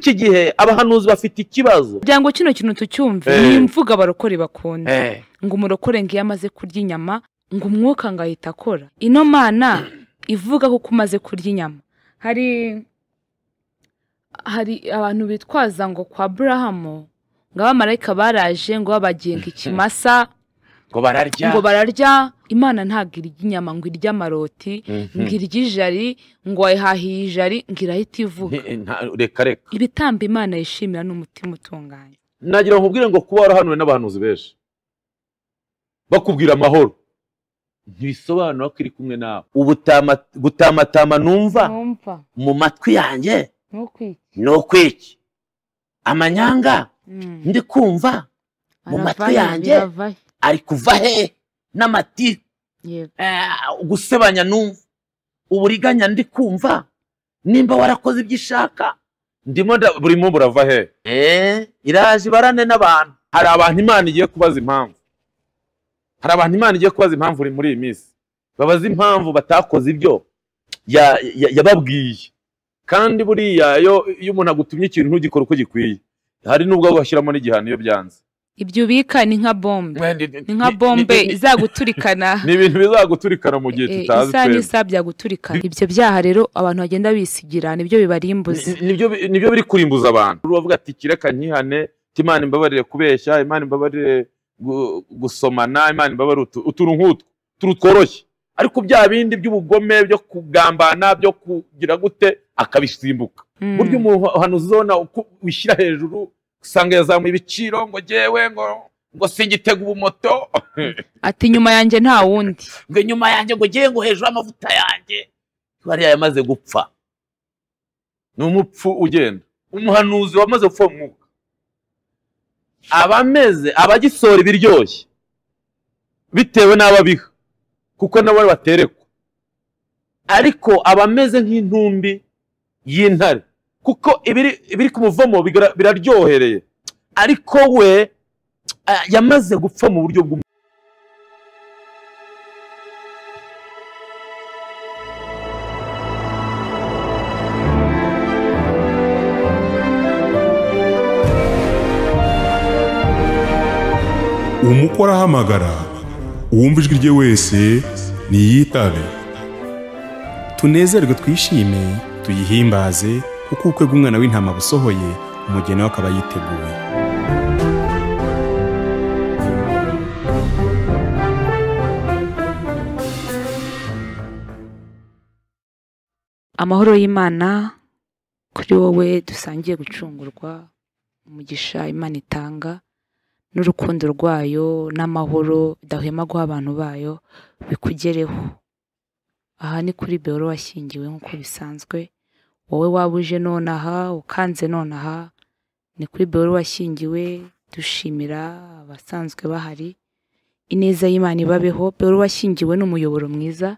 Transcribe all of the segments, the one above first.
iki gihe abahanuzi bafite ikibazo byango kino kintu tucyumve ni imvuga barokore bakunda ngo umurokore ngiye amaze kurya inyama ngo umwuka ngahita akora ino mana ivuga ko kumaze kurya inyama hari abantu bitwaza ngo kwa Abrahamu ngo abamarayika baraje ngo babagenga ikimasa ngo bararya imana ntabwo irya inyama ngo irya amaroti ngo irya ijari ngo wayihahiye ijari ngo irahita ivuga reka ibitambo imana yishimira n'umutima utunganye nagira nkubwire ngo kuba warahanuwe n'abahanuzi benshi bakubwira amahoro ntibisobanura ko iri kumwe nawe gutamatama numva mu matwi yanjye n'ukwiki amanyanga ndi kumva mu matwi yanjye ari kuva he n'amati gusebanya numva uburiganya ndi kumva nimba warakoze ibyo ishaka ndimo burimo burava he iraje barane n'abantu hari abantu imana igiye kubaza impamvu uri muri iyi minsi babaza impamvu batakoze ibyo yababwiye kandi buriya iyo umuntu agutumye ikintu ntugikora uko gikwiye hari nubwo bashyiramo n'igihano iyo byanze ibyo ubika ni nka bombe izaguturikana ni ibintu bizaguturikana mu gihe tutazi isa n'isa byaguturikana ibyo byaha rero abantu bagenda bisigira nibyo bibarimbuza nibyo biri kurimbuza abantu bavuga ati kireka nkihane Imana imbabarire kubeshya Imana imbabarire gusomana Imana imbabarire utuntu nk'utwo tworoshye ariko bya bindi by'ubugome byo kugambana byo kugira gute akabisimbuka buryo umuhanuzi uzona wishyira hejuru usanga yazamuye ibiciro ngo jewe ngo singitega ubumoto ati nyuma yanjye nta wundi ngo nyuma yanjye ngo jewe ngo hejuru amavuta yanjye bari yamaze gupfa ni umupfu ugenda umuhanuzi wamaze gupfa umwuka abagisora ibiryoshye bitewe n'ababiha kuko nabo baterekwa ariko abameze nk'intumbi y'intare kuko ibiri kumuvomo biraryohereye ariko we yamaze gupfa mu buryo bw'umuntu umukora ahamagara uwumva ijwi rye wese niyitabe tunezerwe twishime tuyihimbaze kuko ubukwe bw'umwana w'intama busohoye umugeni we akaba yiteguye amahoro y'Imana kuri wowe dusangiye gucungurwa umugisha Imana itanga n'urukundo rwayo n'amahoro idahwema guha abantu bayo bikugereho aha ni kuri Beoro washyingiwe nk'uko bisanzwe wowe wabuje nonaha ukanze nonaha ni kuri Beoro washyingiwe dushimira abasanzwe bahari ineza y'Imana ibabeho Beoro washyingiwe n'umuyoboro mwiza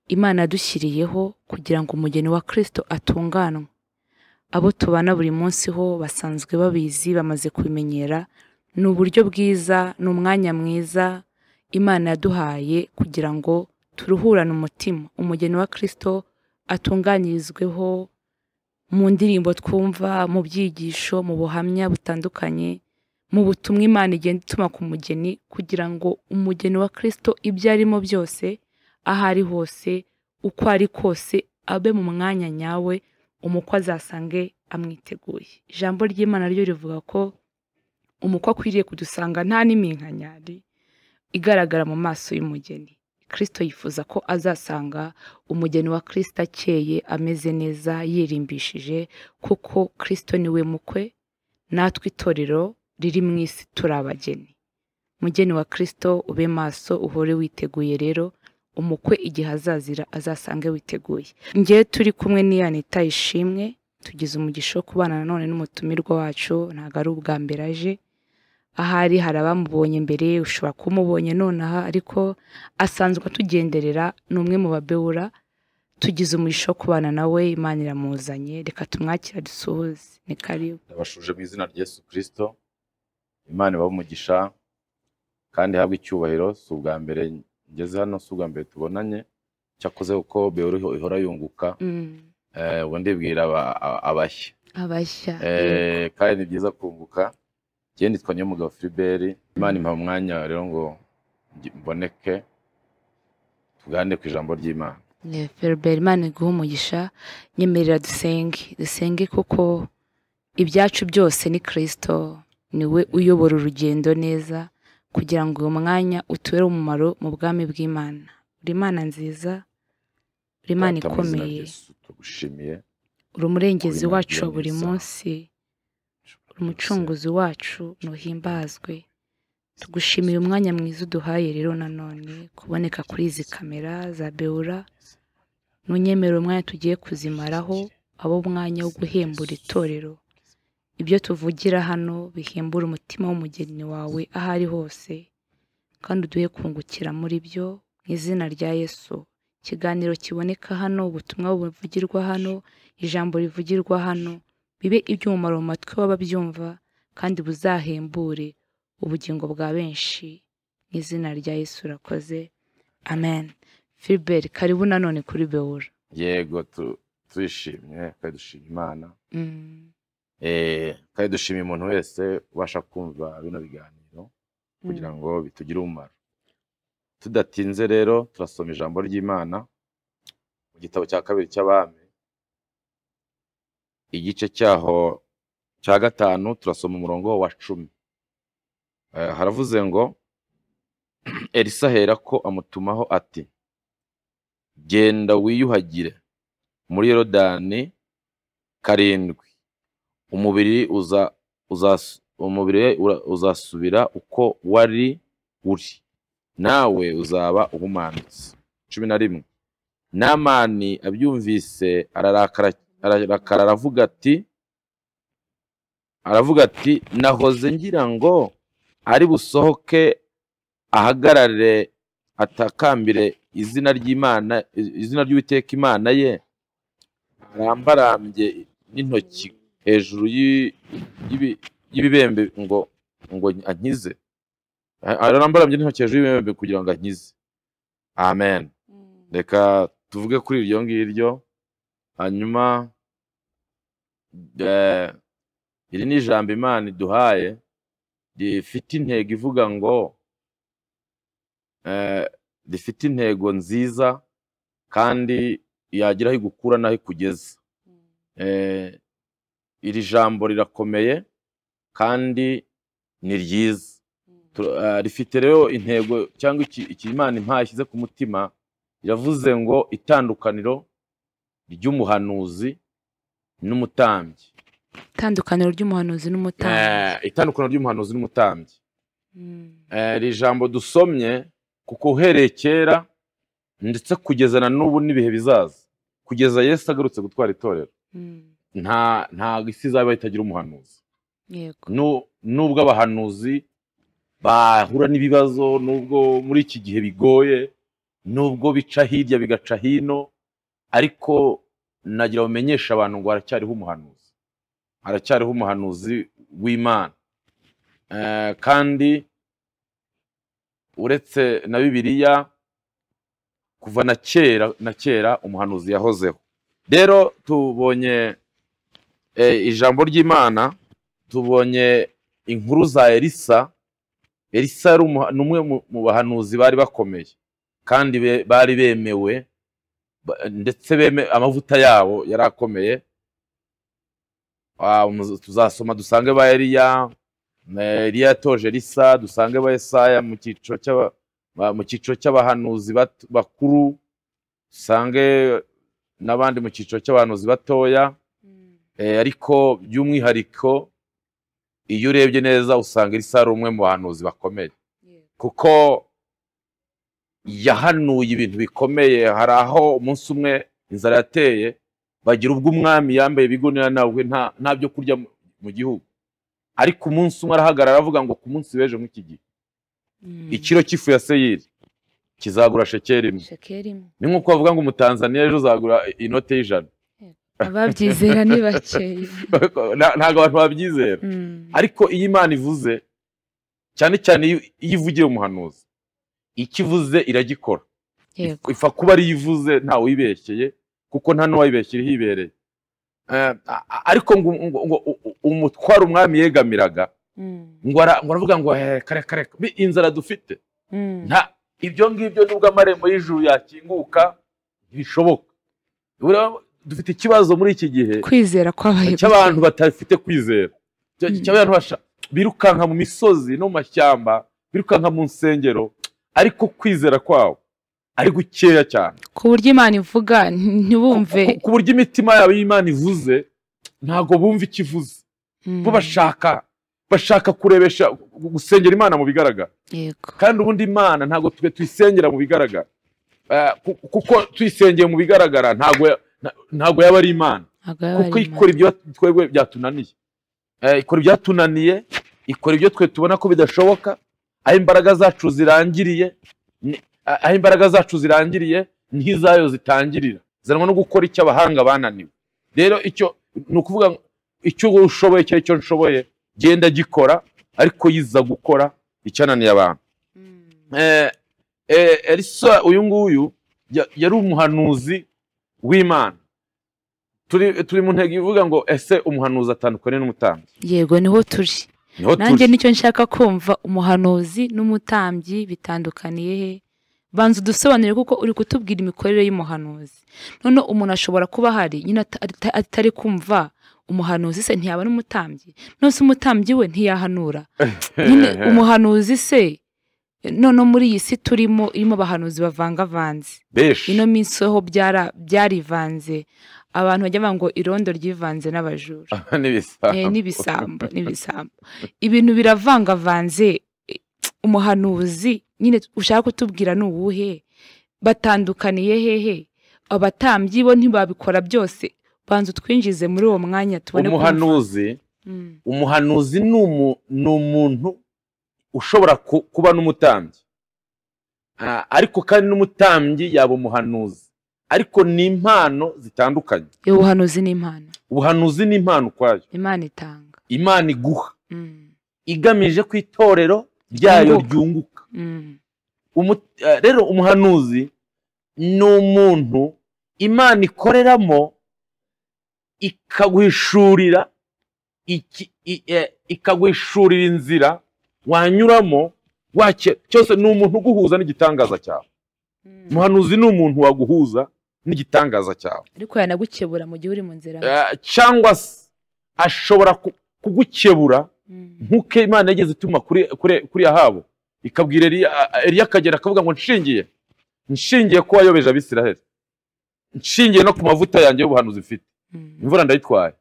Imana yadushyiriyeho kugira ngo umugeni wa Kristo atunganwe abo tubana buri munsi ho basanzwe babizi bamaze kubimenyera ni uburyo bwiza ni umwanya mwiza Imana yaduhaye kugira ngo turuhurane umutima umugeni wa Kristo atunganirizweho mu ndirimbo twumva mu byigisho mu buhamya butandukanye mu butumwa Imana igenda ituma ku mugeni kugira ngo umugeni wa Kristo ibyo arimo byose ahari hose uko ari kose abe mu mwanya nyawe umukwe azasange amwiteguye ijambo ry'Imana ryo rivuga ko umukwe akwiriye kudusanga nta n'iminkanyari igaragara mu maso y'umugeni Kristo yifuza ko azasanga umugeni wa Kristo akeye ameze neza yirimbishije kuko Kristo niwe mukwe natwe itorero riri mu isi turabageni mugeni wa Kristo ube maso uhore witeguye rero umukwe igihe azazira azasange witeguye ngiye turi kumwe n'Anita Ishimwe tugize umugisho kubana nanone n'umutumirwa wacu ntago ari ubwa mbere aje ahari harabamubonye mbere ushobora kumubonye nonaha ariko asanzwe atugenderera n'umwe mu babeura tugize umugisho kubana nawe Imana iramuzanye reka tumwakira dusuhuze ni karibu ndabashuje mu izina rya Yesu Kristo Imana ibamugisha kandi habwe icyubahiro si ubwa mbere ngeze hano si ubwa mbere tubonanye cyakoze uko Beoro ihora yunguka ubundi bwira abashya abashya kandi ni byiza kunguka. Njye nitwa Niyomugabo Philbert, Imana impa umwanya rero ngo mboneke tugande ku ijambo ry'Imana. Philbert, Imana iguhe umugisha. Nyemerera dusenge kuko ibyacu byose ni Kristo, niwe uyobora urugendo neza kugira ngo uyu mwanya utubere umumaro mu bwami bw'Imana. Uri Imana nziza, uri Imana ikomeye, tugushimiye, uri umurengezi wacu wa buri munsi, uri umucunguzi wacu, nuhimbazwe. Tugushimiye umwanya mwiza uduhaye rero nanone kuboneka kuri izi kamera za Beura. Nunyemerera umwanya tugiye kuzimaraho abo mwanya wo guhembura itorero. Ibyo tuvugira hano bihembura umutima w'umugeni wawe aho ari hose, kandi uduhe kungukira muri byo mu izina rya Yesu. Ikiganiro kiboneka hano, ubutumwa buvugirwa hano, ijambo rivugirwa hano, bibe iby'umumaro mu matwi w'ababyumva kandi buzahembure ubugingo bwa benshi. Mu izina rya Yesu urakoze, amen. Philbert, karibu nanone kuri Beura. Yego, turishimye kandi dushima Imana. Kandi dushimiye umuntu wese ubasha kumva bino biganiro kugira ngo bitugire umumaro. Tudatinze rero turasoma ijambo ry'Imana mu gitabo cya kabiri cy'Abami, igice cyaho cya 5, turasoma umurongo wa 10. Haravuze ngo Elisa aherako amutumaho ati, genda wiyuhagire muri Yorodani 7, umubiri uzasubira uko wari uri, nawe uzaba uhumanutse. 11. Namani abyumvise ararakara aravuga ati nahoze ngira ngo ari busohoke ahagarare atakambire izina ry'Imana, izina ry'Uwiteka Imana ye, arambarambye n'intoki hejuru y'ibibembe ngo ankize. Arambarambye n'intoki hejuru y'ibibembe kugira ngo ankize. Amen. Reka tuvuge kuri iryo ngiryo. Hanyuma iri ni ijambo Imana iduhaye rifite intego ivuga ngo rifite intego nziza kandi yagira aho igukura n'aho ikugeza. Iri jambo rirakomeye kandi ni ryiza. Rifite rero intego cyangwa iki Imana impaye ishyize ku mutima, iravuze ngo itandukaniro ry'umuhanuzi n'umutambyi. Itandukaniro ry'umuhanuzi n'umutambyi. Itandukaniro ry'umuhanuzi n'umutambyi. Iri jambo dusomye kuko uhereye kera ndetse kugeza na n'ubu n'ibihe bizaza, kugeza Yesu agarutse gutwara itorero, nta isi izaba itagira umuhanuzi. Nubwo abahanuzi bahura n'ibibazo, nubwo muri iki gihe bigoye, nubwo bica hirya bigaca hino, ariko nagira bamenyesha abantu ngo haracyariho umuhanuzi, haracyariho umuhanuzi w'Imana. Kandi uretse na Bibiliya, kuva na kera umuhanuzi yahozeho. Rero tubonye ijambo ry'Imana, tubonye inkuru za Elisa. Elisa ni umwe mu bahanuzi bari bakomeye kandi bari bemewe, ndetse amavuta yabo yari akomeye. Tuzasoma dusange ba Eliya yatoje Elisa, dusange ba Yesaya mu cyiciro cy'abahanuzi bakuru, dusange n'abandi mu cyiciro cy'abahanuzi batoya. Ariko by'umwihariko iyo urebye neza usanga Elisa ari umwe mu bahanuzi bakomeye, kuko yahanuye ibintu bikomeye. Hari aho umunsi umwe inzara yateye, bagira ubwo umwami yambaye ibigunira nawe nta byo kurya mu gihugu, ariko umunsi umwe arahagarara aravuga ngo ku munsi w'ejo nk'iki gihe ikiro cy'ifu ya Seyiri kizagura shekeri imwe. Ni nk'uko bavuga ngo umutanzaniya ejo uzagura inote y'ijana. Ababyizera ni bakeya, ntabwo abantu babyizera. Ariko iyo Imana ivuze, cyane cyane iyo ivugiye umuhanuzi, icyo ivuze iragikora. Ifa kuba ari ivuze ntawe uyibeshyeye, kuko nta n'uwayibeshyira hibereye. ariko ngo umutwara umwami yegamiraga ngo aravuga ngo kare inzara dufite nta ibyo ngibyo nubwo amarembo y'ijuru yakinguka ntibishoboka. Dufite ikibazo muri iki gihe kwizera kwabaye cy'abantu batafite kwizera, cy'abantu birukanka mu misozi no mu mashyamba, birukanka mu nsengero, ariko kwizera kwabo ari gukeya cyane, ku buryo Imana ivuga ntibumve, ku buryo imitima yabo y'Imana ivuze ntago bumva ikivuze. Bo bashaka kurebesha gusengera Imana mu bigaragara. Yego. Kandi ubundi Imana ntago twe tuyisengera mu bigaragara, kuko tuyisengeye mu bigaragara ntago yaba ari Imana, kuko ikora ibyo twebwe byatunaniye, ikora ibyatunaniye, ikora ibyo twe tubona ko bidashoboka. Aho imbaraga zacu zirangiriye ntizayo zitangirira, zanwa no gukora icyo abahanga bananiwe. Rero icyo ni ukuvuga icyo ushoboye cyo nshoboye genda gikora, ariko yiza gukora icyananiye abantu. Elisa uyu nguyu yari umuhanuzi w'Imana. Turi mu ntego ivuga ngo ese umuhanuzi atandukanye n'umutambyi? Yego, niho turi. Nanjye nicyo nshaka kumva, umuhanuzi n'umutambyi bitandukaniye he? Banza udusobanurire, kuko uri kutubwira imikorere y'umuhanuzi. None umuntu ashobora kuba hari nyine atari kumva umuhanuzi se ntiyaba n'umutambyi, nose umutambyi we ntiyahanura. Nyine umuhanuzi se none muri iyi si turimo irimo abahanuzi bavangavanze, ino minsi ho byarivanze, abantu bajya bavuga ngo irondo ryivanze n'abajura n'ibisambo. Ibintu biravangavanze. Umuhanuzi nyine ushaka kutubwira ni uwuhe? Batandukaniye hehe? Abatambyi bo ntibabikora byose. Banza twinjize muri uwo mwanya tubone umuhanuzi ni umuntu ushobora kuba n'umutambyi, ariko kandi n'umutambyi yaba umuhanuzi, ariko ni impano zitandukanye. Ubuhanuzi ni impano. Ubuhanuzi ni impano ukwayo Imana itanga, Imana iguha, igamije ku itorero ryayo ryunguka. Rero umuhanuzi ni umuntu Imana ikoreramo ikaguhishurira inzira wanyuramo, cyose ni umuntu uguhuza n'igitangaza cyawe. Umuhanuzi ni umuntu waguhuza n'igitangaza cyawe, ariko yanagukebura mu gihe uri mu nzira, cyangwa se ashobora kugukebura nk'uko Imana yageze ituma kuri Ahabu, ikabwira Eliya akagera akavuga ngo nshingiye ko wayobeje Abisiraheli, nshingiye no ku mavuta yanjye y'ubuhanuzi mfite, imvura ndayitwaye.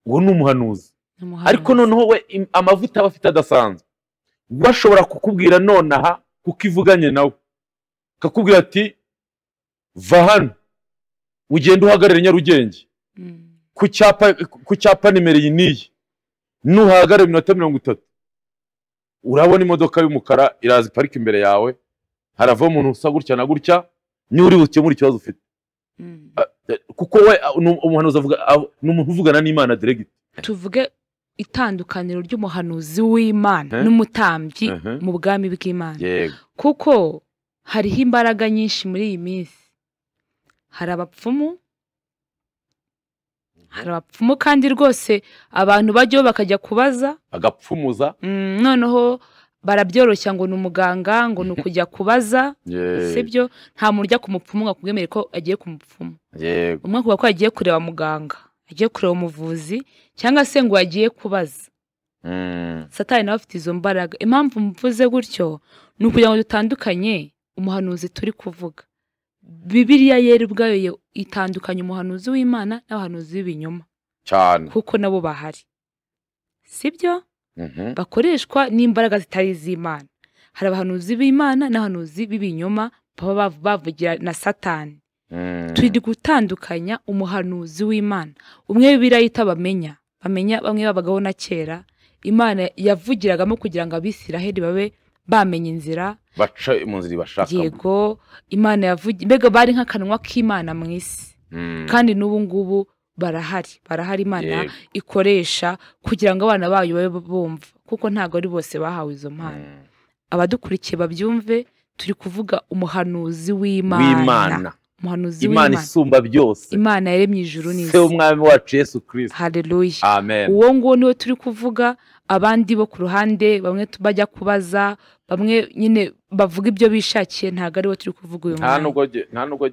Uwo ni umuhanuzi. Ariko noneho we amavuta aba afite adasanzwe, bashobora kukubwira nonaha kuko ivuganye nawe, akakubwira ati va hano ugenda uhagarare Nyarugenge ku cyapa nimero iyi n'iyi, nuhagarare iminota 30 urabona imodoka y'umukara iraza iparika imbere yawe, harava umuntu usa gutya na gutya, ni uri bukemura ikibazo ufite. Kuko we umuhanuzi avuga, ni umuntu uvugana n'Imana direct. Tuvuge itandukaniro ry'umuhanuzi w'Imana n'umutambyi mu bwami bw'Imana, kuko hariho imbaraga nyinshi muri iyi minsi. Hari abapfumu kandi rwose abantu bajyaho bakajya kubaza, agapfumuza, noneho barabyoroshya ngo ni umuganga, ngo ni ukujya kubaza. Sibyo, nta muntu ujya ku mupfumu ngo akubwemere ko agiye ku mupfumu. Umwe kuvuga ko agiye kureba muganga, agiye kureba umuvuzi, cyangwa se ngo agiye kubaza. Satani nawe afite izo mbaraga. Impamvu mvuze gutyo ni ukugira ngo dutandukanye umuhanuzi turi kuvuga. Bibiliya yera ubwayo itandukanye umuhanuzi w'Imana n'abahanuzi b'ibinyoma cyane, kuko nabo bahari. Sibyo? Bakoreshwa n'imbaraga zitari z'Imana. Hari abahanuzi b'Imana n'abahanuzi b'ibinyoma baba bavugira na Satani. Turi gutandukanya umuhanuzi w'Imana. Umwe Bibiliya yita bamenya bamwe babagaho na kera, Imana yavugiragamo kugira ngo Abisiraheli babe bamenye inzira, baca mu nzira bashaka. Yego, Imana yavugiye, mbega bari nk'akanwa k'Imana mu isi. Kandi n'ubu ngubu barahari Imana ikoresha kugira ngo abana bayo babe bumva, kuko ntago ari bose bahawe izo mpano. Abadukurikiye babyumve, turi kuvuga umuhanuzi w'Imana. umuhanuzi Imana w'Imana, isumba byose, Imana yaremye ijuru n'isi. se w'umwami wacu Yesu Kristo. Haleluya. Amen. Uwo nguwo niwe turi kuvuga. Abandi bo ku ruhande bamwe bajya kubaza, bamwe nyine bavuga ibyo bishakiye, ntabwo ariwe turi kuvuga uyu mwanya. Nta nubwo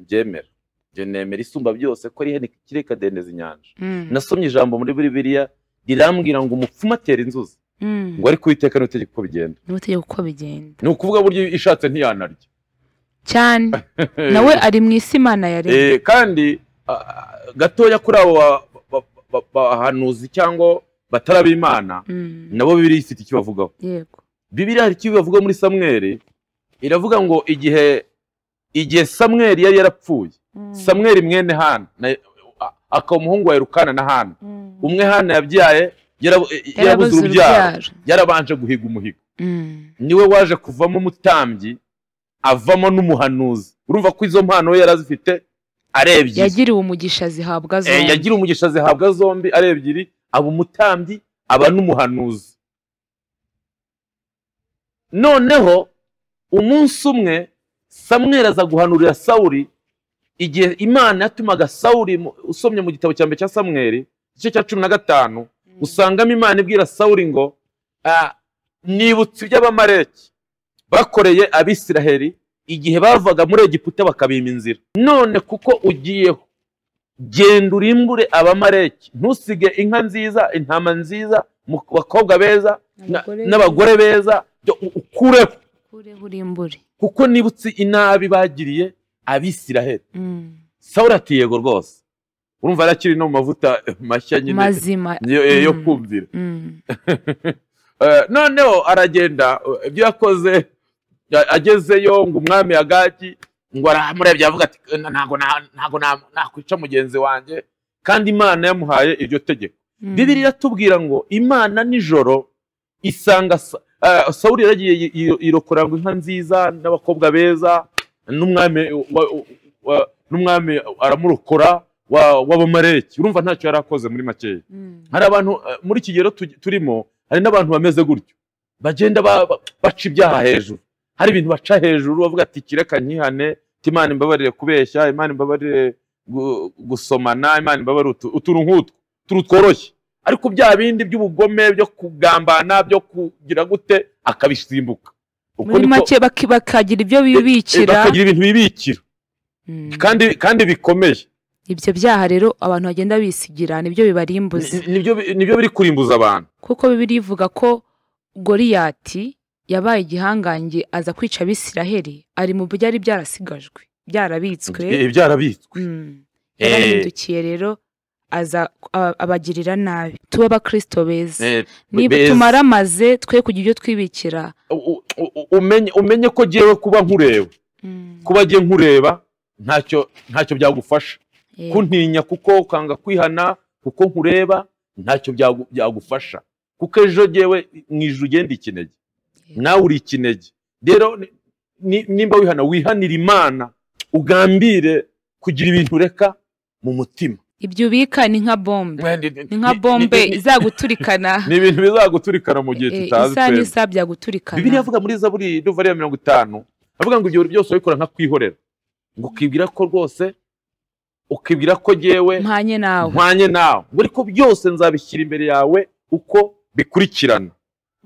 byemera. Je nemera isumba byose ko ari ihene kireka dendeza inyanja. Nasomye ijambo muri Bibiliya rirambwira ngo umupfumu atera inzuzi. Ngo ari Uwiteka n'utegeka uko bigenda. N'utegeka uko bigenda. Ni ukuvuga buryo ishatse ntiyanarya. Cyane. Nawe ari mu isi Imana yaremye. Kandi gatoya kuri abo bahanuzi cyangwa bataraba Imana, nabo Bibiliya ifite icyo bavugaho. Yego. Bibiliya hari icyo bavuga muri Samweli, iravuga ngo igihe Samweli yari yarapfuye, Samweli mwene Hana akaba umuhungu wa Elukana na Hana, umwe Hana yabyaye yarabuze urubyaro, yarabanje guhiga umuhigo, niwe waje kuvamo umutambyi, avamo n'umuhanuzi. Urumva ko izo mpano yari azifite ari ebyiri. Yagiriwe umugisha zihabwa zombi. Yagiriwe umugisha zihabwa zombi ari ebyiri, aba umutambyi aba n'umuhanuzi. Noneho umunsi umwe Samweli aza guhanurira Sawuli, igihe Imana yatumaga Sawuli, usomye mu gitabo cya mbere cya Samweli igice cya 15, usangamo Imana ibwira Sawuli ngo nibutse iby'Abamaleki bakoreye Abisiraheli igihe bavaga muri Egiputa bakabima inzira. None kuko ugiyeho, genda urimbure Abamaleki, ntusige inka nziza, intama nziza, bakobwa beza n'abagore beza, ukureho urimbure, kuko nibutse inabi bagiriye Abisiraheli. Sawuli ati yego rwose. Urumva arakiri no mu mavuta mashya nyine mazima yo kumvira. Noneho aragenda, ibyo yakoze, agezeyo ngo umwami Agagi ngo aramurebye avuga ati ntago nakwica mugenzi wanjye, kandi Imana yamuhaye iryo tegeko. Bibiliya iratubwira ngo Imana nijoro isanga Sawuli yaragiye irokora ngo inka nziza n'abakobwa beza, n'umwami aramurokora w'Abamaleki. Urumva ntacyo yarakoze muri makeya. Hari abantu muri kigero turimo, hari n'abantu bameze gutyo, bagenda baca ibyaha hejuru. Hari ibintu baca hejuru bavuga ati kireka nkihane, Imana imbabarire kubeshya, Imana imbabarire gusomana, Imana imbabarire utuntu nk'utwo tworoshye. Ariko bya bindi by'ubugome byo kugambana, byo kugira gute, akabisimbuka. Muri make bakagira ibyo bibikira, bakagira ibintu bibikira kandi bikomeye. Ibyo byaha rero abantu bagenda bisigira nibyo bibarimbuza, nibyo biri kurimbuza abantu. Kuko Bibiliya ivuga ko Goliyati yabaye igihangange aza kwica Abisiraheli, ari mu byari byarasigajwe, byarabitswe. Yarahindukiye rero aza abagirira nabi. Tuba abakristo beza, niba tumaramaze twe kugira ibyo twibikira. Umenye ko jewe kuba nkureba, kuba je nkureba ntacyo byagufasha. Kuntinya kuko ukanga kwihana kuko nkureba, ntacyo byagufasha. Kuko ejo jewe mwijuru ugenda ikinege, nawe uri ikinege. Rero nimba wihanira Imana, ugambire kugira ibintu reka mu mutima. Ibyo ubika ni nka bombe, ni nka bombe izaguturikana. Ni ibintu bizaguturikana mu gihe tutazi. Isa n'isa byaguturikana. Bibiliya avuga muri Zaburi 50, avuga ngo ibyo byose ubikora nka kwihorera, ngo ukibwira ko rwose, ukibwira ko jewe mpanye nawe, ngo ariko byose nzabishyira imbere yawe uko bikurikirana.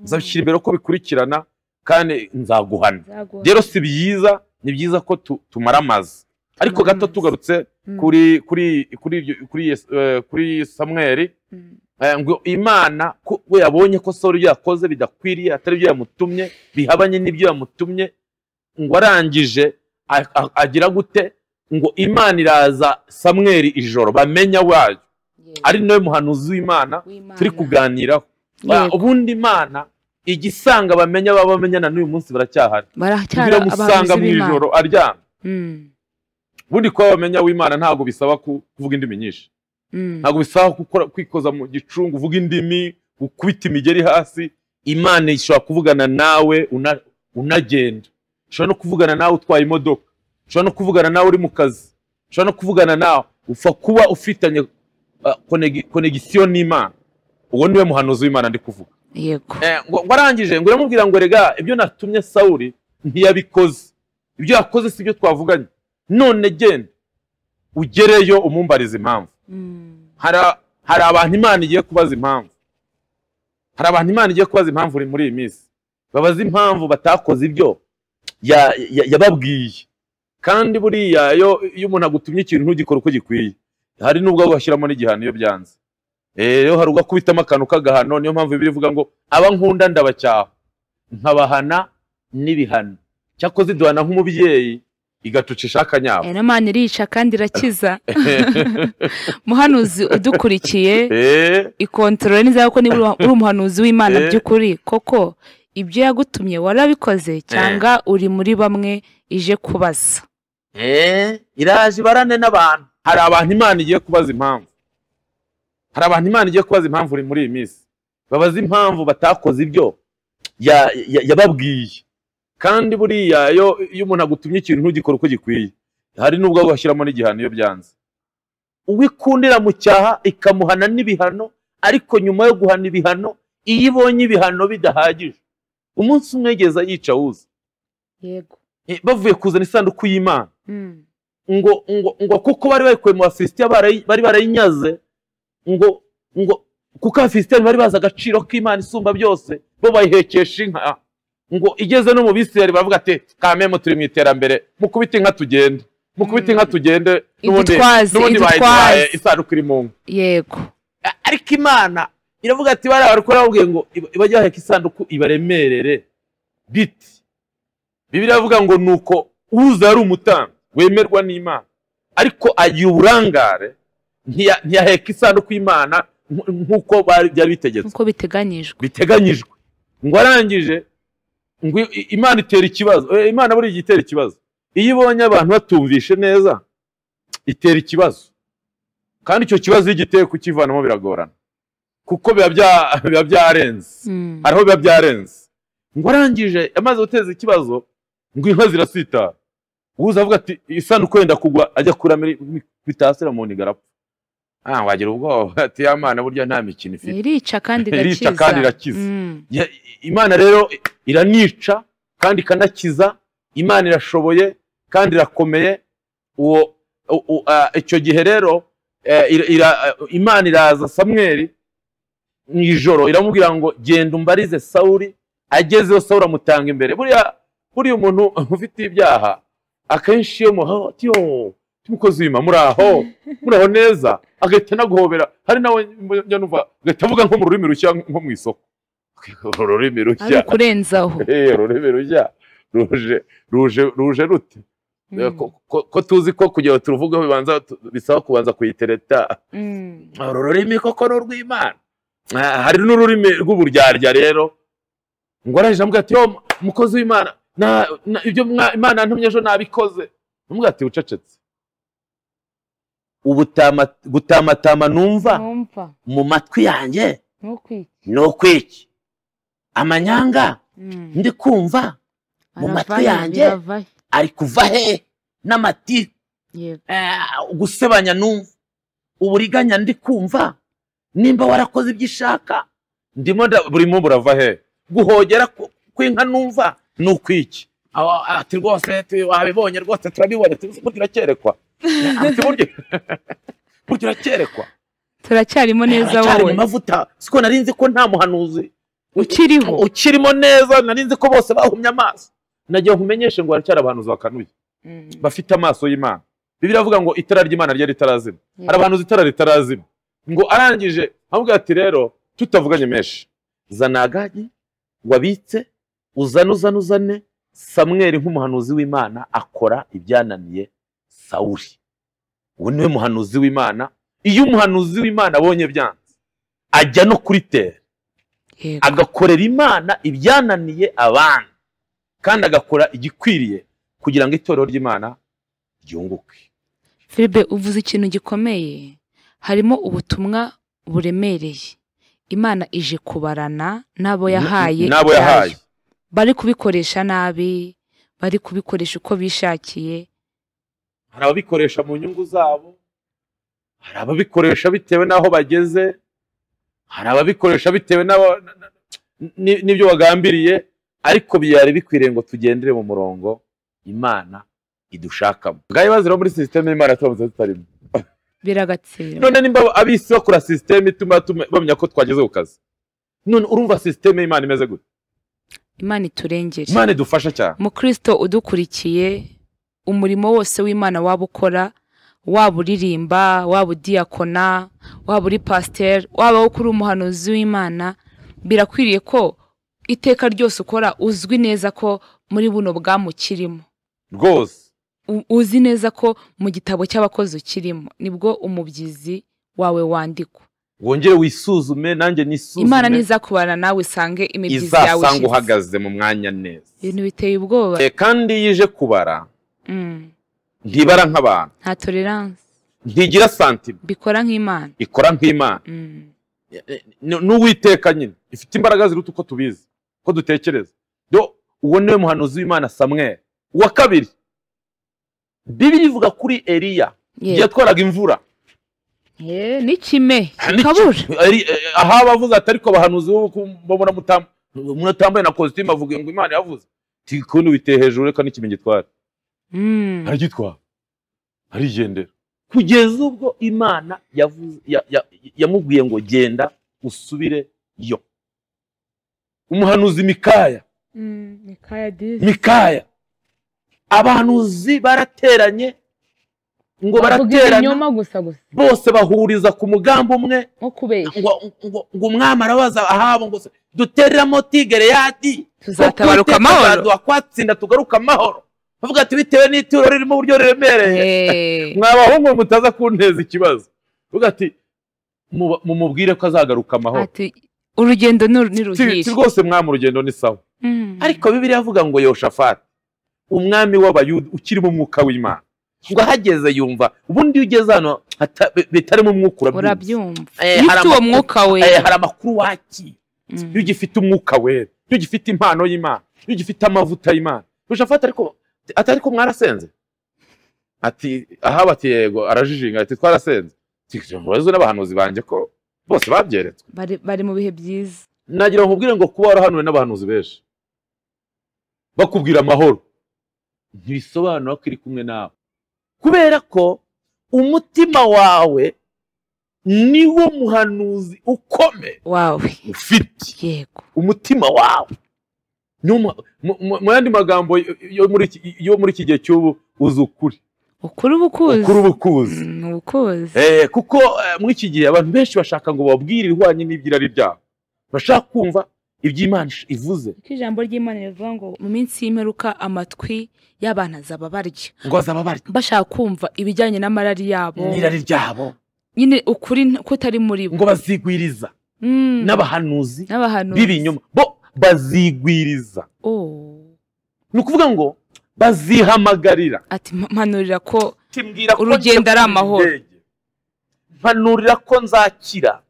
Nzabishyira imbere uko bikurikirana kandi nzaguhana. Rero si byiza, ni byiza ko tumaramaza. Ariko gato tugarutse kuri Samweli, ngo Imana we yabonye ko Sawuli yakoze bidakwiriye, atari byo yamutumye, bihabanye n'ibyo yamutumye, ngo arangije agira gute, ngo Imana iraza Samweli ijoro, bamenya wayo, ari nawe muhanuzi w'Imana turi kuganiraho. Ubundi Imana igisanga bamenya babamenyana n'uyu munsi baracyahari, biramusanga mu ijoro aryamye. Bundi ko bamenya w'Imana ntago bisaba kuvuga indimi nyinshi, ntago bisaba kwikoza mu gicungu uvuga indimi, ukubita imigeri hasi. Imana ishobora kuvugana nawe unagenda, ishobora no kuvugana nawe utwaye imodoka, ishobora no kuvugana nawe uri mu kazi, ishobora no kuvugana nawe ufa kuba ufitanye connection n'Imana. Uwo niwe muhanuzi w'Imana ndi kuvuga. Yego. Ngo arangije ngo yamubwira ngo rega ibyo natumye Sawuli ntiyabikoze, ibyo yakoze si byo twavuganye. none genda ugereyo umumbariza impamvu. Hari abantu Imana igiye kubaza impamvu. Hari abantu Imana igiye kubaza impamvu uri muri iyi minsi. Babaza impamvu batakoze ibyo yababwiye. Kandi buriya iyo umuntu agutumye ikintu ntugikora uko gikwiye, hari nubwo agashyiramo n'igihano iyo byanze. Rero hari ugakubitamo akantu k'agahano. Niyo mpamvu Bibiliya ivuga ngo aba nkunda ndabacyaha nkabahana n'ibihano. Cyakoze iduhana nk'umubyeyi igatucisha akanyabo. Imana irica kandi irakiza. Muhanuzi udukurikiye ikontorore neza ko niba uri umuhanuzi w'Imana by'ukuri koko ibyo yagutumye warabikoze cyangwa uri muri bamwe ije kubaza. Iraje barane n'abantu. Hari abantu Imana igiye kubaza impamvu. Hari abantu Imana igiye kubaza impamvu uri muri iyi minsi. Babaza impamvu batakoze ibyo yababwiye. Kandi buriya iyo umuntu agutumye ikintu ntugikora uko gikwiye, hari nubwo agashyiramo n'igihano iyo byanze. Uwikundira mu cyaha ikamuhana n'ibihano, ariko nyuma yo guhana ibihano iyo ibonye ibihano bidahagije umunsi umwe yigeza yica wuza. Yego. Bavuye kuzana isanduku y'Imana. ngo kuko bari bayikuye mu Bafilisitiya bari barayinyaze, ngo kuko Abafilisitiya bari bazi agaciro k'Imana isumba byose, bo bayihekesha inka. Ngo igeze no mu Bisirayeli baravuga ati kameme turi mu iterambere, mukubita inka tugende, mukubita inka tugende, n'ubundi bayitwaye isanduku iri mu nka. Yego. Ariko Imana iravuga ati bari abakora babwiye ngo ibajya heka isanduku ibaremerere biti. Bibiliya ivuga ngo nuko uza ari umutambyi wemerwa n'Imana, ariko agiye uburangare ntiyaheka isanduku y'Imana nkuko byari bitegetswe, nkuko biteganyijwe. Ngo arangije ngo Imana itera ikibazo. Imana buri gitera ikibazo iyo ibonye abantu batumvishe neza, itera ikibazo. Kandi icyo kibazo igiteye kukivanamo biragorana kuko biba byarenze. Hariho biba byarenze. Ngo arangije amaze guteza ikibazo ngo inka zirasitara. Uza avuga ati isanduku wenda kugwa, ajya kuramira bitasira mu nigarapo. Wagira ubwoba ati ya Mana burya nta mikino ifite. Irica kandi irakiza. Imana rero iranica kandi ikanakiza. Imana irashoboye kandi irakomeye. Icyo gihe rero Imana iraza Samweli mu ijoro iramubwira ngo genda umbarize Sawuli. Agezeho Sawuli amutanga imbere. Buriya umuntu ufite ibyaha akenshi iyo muhaho ati tumukoze w'Imana muraho neza, agahita naguhobera. Hari nawe njya numva agahita avuga nko mu rurimi rushya nko mu isoko. Ururimi rushya ari kurenzaho. Ururimi rushya ruje rute? Ko tuzi ko kugira turuvugeho bisaba kubanza kuyitereta. Ururimi koko ni urw'Imana. Hari n'ururimi rw'uburyarya rero. Ngo araje amubwira ati umukozi w'Imana ibyo Imana yantumye ejo nabikoze. Amubwira ati ucecetse. Gutamatama numva mu matwi yanjye no kwiki. Amanyanga ndi kumva mu matwi yanjye ari kuva he n'amati. Gusebanya numva, uburiganya ndi kumva. Nimba warakoze ibyo ishaka ndimo burimo burava he. Guhogera kw'inka numva nukwiki. Ati rwose wabibonye rwose turabibonye turacyerekwa. Turacyerekwa. Turacyarimo neza wowe. Mu mavuta siko narinzi ko nta muhanuzi ukirimo neza. Narinzi ko bose bahumye amaso. Nagiye nkumenyeshe ngo aracyari abahanuzi bakanuye bafite amaso y'Imana. Bibiliya ivuga ngo itara ry'Imana ryari ritarazima. Hari abahanuzi itara ritarazima. Ngo arangije amubwira ati rero tutavuganye menshi, zana Agagi wabitse uzane Samweli nk'umuhanuzi w'Imana akora ibyananiye Sawuli. Uwo niwe muhanuzi w'Imana. Iyo umuhanuzi w'Imana abonye byanze ajya no kuri tere agakorera Imana ibyananiye abandi, kandi agakora igikwiriye kugira ngo itorero ry'Imana ryunguke. Philippe, uvuze ikintu gikomeye. Harimo ubutumwa buremereye. Imana ije kubarana n'abo yahaye. Bari kubikoresha nabi, bari kubikoresha uko bishakiye. Hari ababikoresha mu nyungu zabo, hari ababikoresha bitewe n'aho bageze, hari ababikoresha bitewe n'ibyo bagambiriye. Ariko byari bikwiriye ngo tugendere mu murongo Imana idushakamo. Ngaye bazira muri system y'Imana tubabuze tutarimo. Biragatsira. None nimba abisi bakora system ituma bamenya ko twageze ku kazi. None urumva system y'Imana imeze gute? Imana iturengere. Imana idufasha cyane. Mu Kristo udukurikiye umurimo wose w'Imana waba ukora, waba uririmba, waba udiakona, waba uri pasteur, waba ukuri umuhanuzi w'Imana, birakwiriye ko iteka ryose ukora uzwi neza ko muri buno bwamukirimo. Rwose. Uzi neza ko mu gitabo cy'abakozi ukirimo nibwo umubyizi wawe wandikwa. Wongere wisuzume nanjye nisuzume. Imana niza kubana nawe isange imibyizi yawe izasanga uhagaze mu mwanya neza. Ibintu biteye ubwoba. Kandi yije kubara. Ntibara nk'abantu. Nta tolerance. Ntigira santima. Bikora nk'Imana. Ikora nk'Imana. N'Uwiteka nyine ifite imbaraga ziruta uko tubizi, ko dutekereza. Do uwo niwe muhanuzi w'Imana Samuel wa kabiri. Bibiri ivuga kuri Eliya yatwaraga imvura. N'ikime kabura. Aha bavuze ati ariko abahanuzi babona mutambaye na costume avuga ngo Imana yavuze. Tikone witeye hejuru reka n'ikime gitwara. Aragitwara. Arigendera. Kugeza ubwo Imana yavuze yamubwiye ngo genda usubire yo. Umuhanuzi Mikaya abahanuzi barateranye ngo baraterana bose bahuriza ku mugambo umwe ngo umwami arabaza Ahabu ngo dutereramo Tigireyadi tuzatabaruka amahoro kwatsinda tugaruka amahoro. Bavuga ati bitewe n'ituro ririmo uburyo remereye mwabahungu mutaza kunteza ikibazo. Bavuga ati mumubwire ko azagaruka amahoro. Ati urugendo niruhire. Rwose mwami urugendo ni sawa. Ariko Bibiliya avuga ngo Yoshafati umwami w'Abayuda ukirimo umwuka w'Imana ngo ahageze yumva ubundi ugeze hano bitarimo umwuka urabyumva. Ifite uwo mwuka we hari amakuru waki. Iyo ugifite umwuka we, iyo ugifite impano y'Imana, iyo ugifite amavuta y'Imana. Yoshafati ariko mwarasenze. Ati Ahabu ati yego arajijinga ati twarasenze. Tikijombozo n'abahanuzi banje ko bose babyeretswe. Bari mu bihe byiza. Nagira nkubwire ngo kuba warahanuwe n'abahanuzi benshi bakubwira amahoro ntibisobanura ko iri kumwe nawe, kubera ko umutima wawe niwo muhanuzi ukome wawe ufite. Yego. Umutima wawe mu yandi magambo yo muri iki gihe cy'ubu uzi ukuri. Ukuri ubukuzi. Kuko muri iki gihe abantu benshi bashaka ngo babwire ibihwanye n'ibyirari byabo. Bashaka kumva iby'Imana ivuze. Ijambo ry'Imana rivuga ngo mu minsi y'imperuka amatwi y'abantu azaba barya. Ngo azaba barya. Bashaka kumva ibijyanye n'amarari yabo. N'irari ryabo. Nyine ukuri kutari muri bo. Ngo bazigwiriza. N'abahanuzi b'ibinyoma bo bazigwiriza. Ni ukuvuga ngo bazihamagarira. Ati mpanurira ko urugendo ari amahoro. Mpanurira ko nzakira.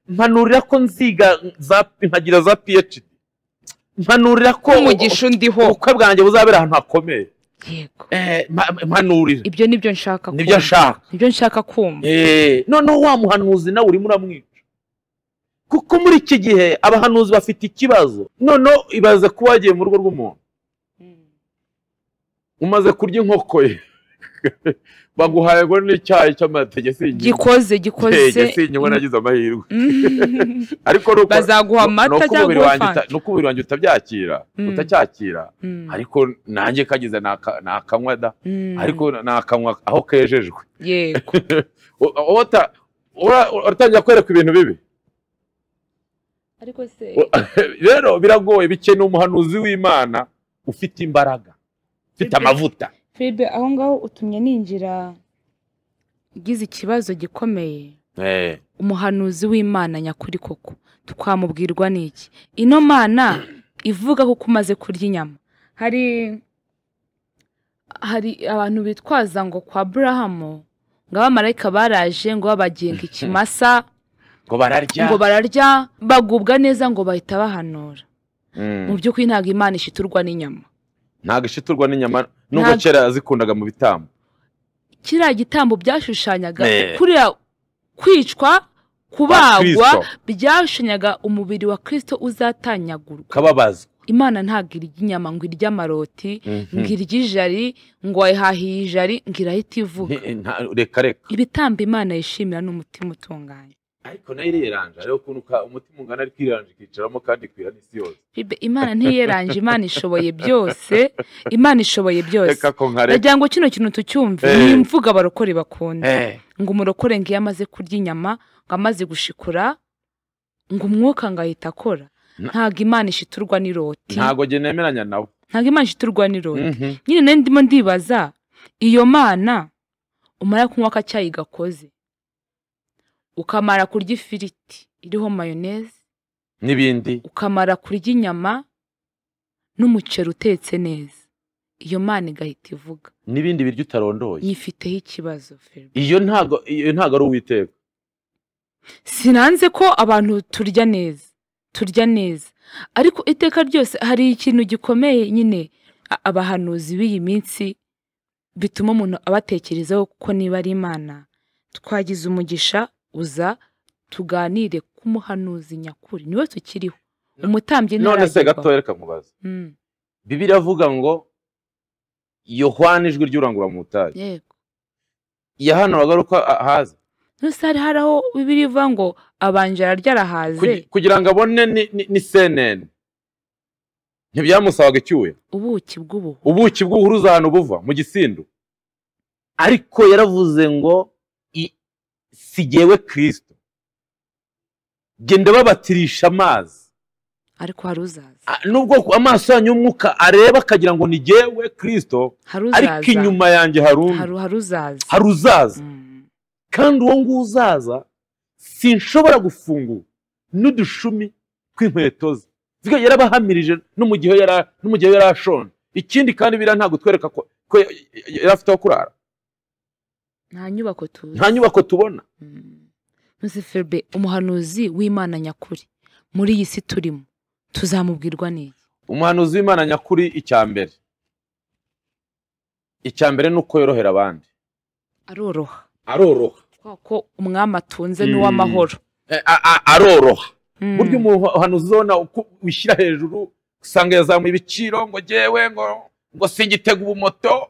Mpanurira ko nziga nkagira za PhD. Mpanurira ko umugisha ndiho ubukwe bwanjye buzabera ahantu hakomeye. Yego. Mpanurira. Ibyo nibyo nshaka kumva. Nibyo nshaka kumva. Noneho wa muhanuzi nawe urimo uramwica. Kuko muri iki gihe abahanuzi bafite ikibazo. Noneho ibaze kuba wagiye mu rugo rw'umuntu. Umaze kurya inkoko ye. Baguhaye ngo n'icyayi cy'amategeko gikoze sinywa nagize amahirwe. Ariko nuko bazaguha amata cyangwa n'ukubiri wanjye utabyakira utacyakira. Ariko nanjye kagize nakanywa da. Ariko nakanywa aho kejejwe. Yego. Uratangira kwereka ibintu bibi. Ariko se rero biragoye bikeneye umuhanuzi w'Imana ufite imbaraga, ufite amavuta. Filipe aho ngaho utumye ninjira igize ikibazo gikomeye. Umuhanuzi w'Imana nyakuri koko twamubwirwa n'iki? Ino Mana ivuga ko kumaze kurya inyama. Hari abantu bitwaza ngo kwa Abrahamu ngo abamarayika baraje ngo babagenga ikimasa ngo bararya bagubwa neza ngo bahita bahanura. Mu by'ukuri ntabwo Imana ishiturwa n'inyama. Ntabwo ishiturwa n'inyama nubwo kera zikundaga mu bitambo. Kiriya gitambo byashushanyaga kuriya kwicwa kubagwa byashushanyaga umubiri wa Kristo uzatanyagurwa. Imana ntabwo irya inyama ngo irya amaroti ngo irya ijari ngo wayihahiye ijari ngo irahita ivuga. Reka ibitambo Imana yishimira n'umutima utunganye. ariko nayo ireranje rero kunuka umutima ungana ariko iranje ikicaramo kandi kwira n'isi yose. Imana ntiyeranje, Imana ishoboye byose, Imana ishoboye byose. Ndagira ngo kino kintu tucyumve, ni imvuga abarokore bakunda ngo umurokore ngo iyo amaze kurya inyama ngo amaze gushikura ngo umwuka ngo ahita akora. Ntago Imana ishiturwa n'iroti. Ntago je nemeranya nawe. Ntago Imana ishiturwa n'iroti. Nyine nari ndimo ndibaza iyo Mana umara kunywa akacyayi gakoze ukamara kurya ifiriti iriho mayonnaise n'ibindi, ukamara kurya inyama n'umuceri utetse neza, iyo Mana igahita ivuga n'ibindi biryo utarondoye, nyifiteho ikibazo Ferbe. iyo ntago ari Uwiteka. Sinanze ko abantu turya neza ariko iteka ryose hari ikintu gikomeye nyine abahanuzi b'iyi minsi bituma umuntu abatekerezaho ko niba ari Imana. Twagize umugisha uza tuganire ku muhanuzi nyakuri, niwe tukiriho umutambyi. None se gatoya reka nkubaza, Bibiliya avuga ngo Yohana ijwi ry'urangura mu butayu, yego, yahanuraga uko ahaza. Nose hari aho Bibiliya ivuga ngo abanje ararya arahaze kugira ngo abone ni senene, ntibyamusabaga icyuya. ubuki bw'ubuhu ubuhuruza ahantu buva mu gisindu, ariko yaravuze ngo si jyewe Kristo, genda babatirisha amazi, ariko haruzaza. Nubwo amaso yanyu y'umwuka areba akagira ngo ni jyewe Kristo, ariko inyuma yanjye haruzaza. Kandi uwo nguwo uzaza sinshobora gufungura n'udushumi tw'inkweto ze. Yarabahamirije no mu gihe yari ashonje. Ikindi kandi bira ntago twereka ko yari afite aho kurara. Nta nyubako tubona. Nose Ferbe, umuhanuzi w'Imana nyakuri muri iyi si turimo tuzamubwirwa neza. Umuhanuzi w'Imana nyakuri icyambere nuko yorohera abandi. Aroroha ko umwami atunze n'uw'amahoro. Aroroha. Buryo umuhanuzi zona wishyira hejuru usanga yazamuye ibiciro ngo jewe ngo singitega ubumoto.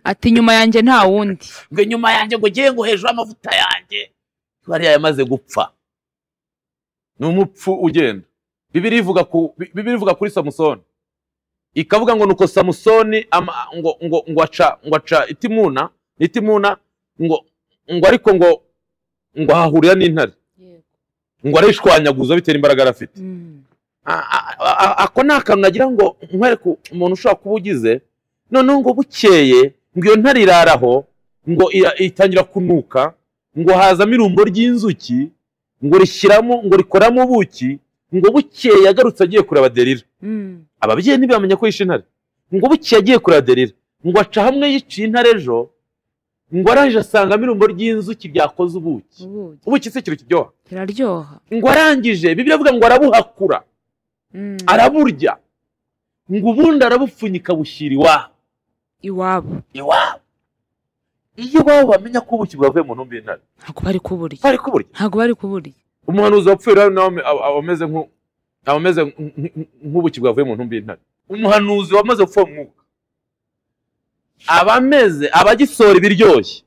Ati nyuma yanjye nta wundi. Ngo nyuma yanjye ngo jewe ngo hejuru amavuta yanjye. Bari yamaze gupfa. Ni umupfu ugenda. Bibiliya ivuga kuri Samusoni. Ikavuga ngo nuko Samusoni ngo aca itimuna ngo ariko ngo hahurira n'intare. Ngo arishwanyaguza bitera imbaraga arafite. Ako nakantu nagira ngo nkwereke umuntu ushaka kuba ugize, noneho ngo bukeye ngo iyo ntare iraraho ngo itangira kunuka, ngo hazamo irumbo ry'inzuki, ngo rikoramo ubuki, ngo bukeye yagarutse agiye kureba Delila. Ababyeyi ntibamenya ko yishe intare. Ngo bukeye agiye kureba Delila, ngo aca hamwe yiciye intare ejo, ngo araje asangamo irumbo ry'inzuki byakoze ubuki. Ubuki se ikintu kiryoha? Kiraryoha. Ngo arangije Bibiliya avuga ngo arabuhakura, araburya, ngo ubundi arabupfunyika bushyira iwabo. Iyo bamenya ko ubuki bwavuye mu ntumbi y'intare, ntabwo bari kuburya. Ntabwo bari kuburya. Umuhanuzi wapfuye rero nawe abameze nk'ubuki bwavuye mu ntumbi y'intare. Umuhanuzi wamaze gupfa umwuka abagisora ibiryoshye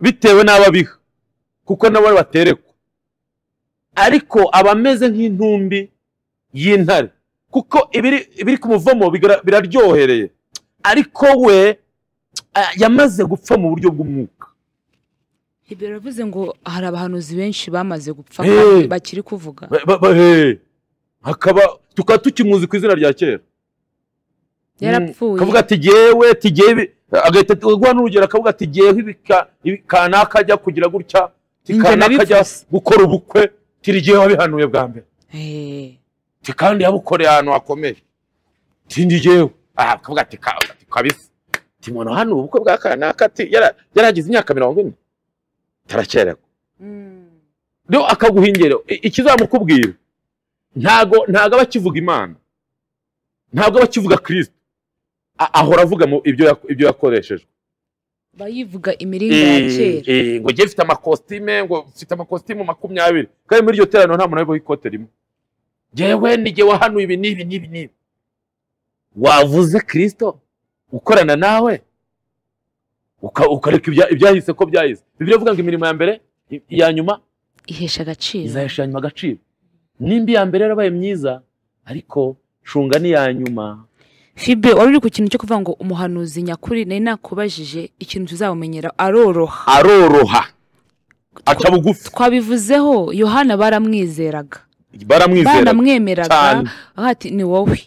bitewe n'ababiha, kuko nabo baterekwa. Ariko abameze nk'intumbi y'intare, kuko ibiri kumuvamo biraryohereye, ariko we yamaze gupfa mu buryo bw'umwuka. Ibyo biravuze ngo hari abahanuzi benshi bamaze gupfa kandi bakiri kuvuga. Tukaba tukimuzi ku izina rya kera. Yarapfuye. Kavuga ati jyewe agahita guha n'urugero akavuga ati jyewe kanaka ajya kugira gutya, kanaka ajya gukora ubukwe, tirigiye wabihanuye bwa mbere. Kandi yabukoreye ahantu hakomeye. Tindi jyewe. Kavuga ati kabisa. Timono hano ubukwe bwa kanaka ati yaragize imyaka 40. Tarakereko. Rero akaguhingera ikizamukubwira. Ntago abakivuga Imana. Ntabwo abakivuga Kristo. Ahora avuga mu ibyo yakoreshejwe. Bayivuga imiringa ya kera. Ngo je mfite amakostime 20. Kandi muri iryo terano nta muntu abiho ikote rimwe. jewe nige wahanuye ibi n'ibi wavuze Kristo ukorana nawe ukareka ibyahise ko byahise. Bibiliya ivuga ngo imirimo ya mbere ya nyuma ihesha agaciro, izahesha nyuma agaciro. Nimba iya mbere yarabaye myiza ariko cunga ni ya nyuma. Fibe wari uri ku kintu cyo kuvuga ngo umuhanuzi nyakuri nari nakubajije ikintu tuzawumenyera aroroha aca bugufi. Twabivuzeho Yohana baramwizeraga baramwemeraga ati ni wowe,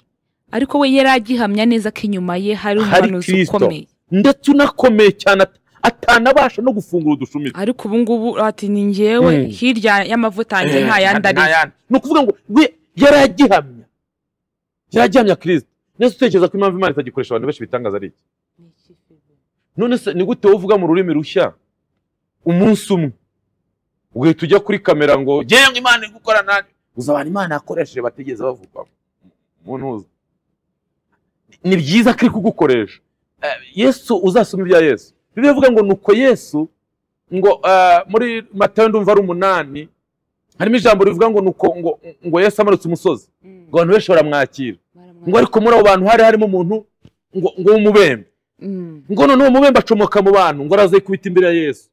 ariko we yari agihamya neza ko inyuma ye hari umuhanuzi ukomeye ndetse unakomeye cyane atanabasha no gufungura udushumi. Ariko ubu ngubu ati ni njyewe hirya y'amavuta yanjye nta yandi ari. Ni ukuvuga ngo yari agihamya Kristo. Nese utekereza ko impamvu Imana itagikoresha abantu benshi bitangaza ari iki? None se ni gute wovuga mu rurimi rushya umunsi umwe ugahita ujya kuri kamera ngo ngewe Imana iri gukora nanjye? Uza abantu Imana yakoresheje bategeze bavuga umuntu. Ni byiza ko iri kugukoresha. Yesu uzasoma ibya Yesu. Bibiliya ivuga ngo nuko Yesu ngo muri Matayo ndumva ari 8 harimo ijambo rivuga ngo nuko ngo Yesu amanutse umusozi ngo abantu benshi baramwakira ngo ariko muri abo bantu harimo umuntu ngo umubembe ngo none uwo mubembe acomoka mu bantu ngo araze kubita imbere ya Yesu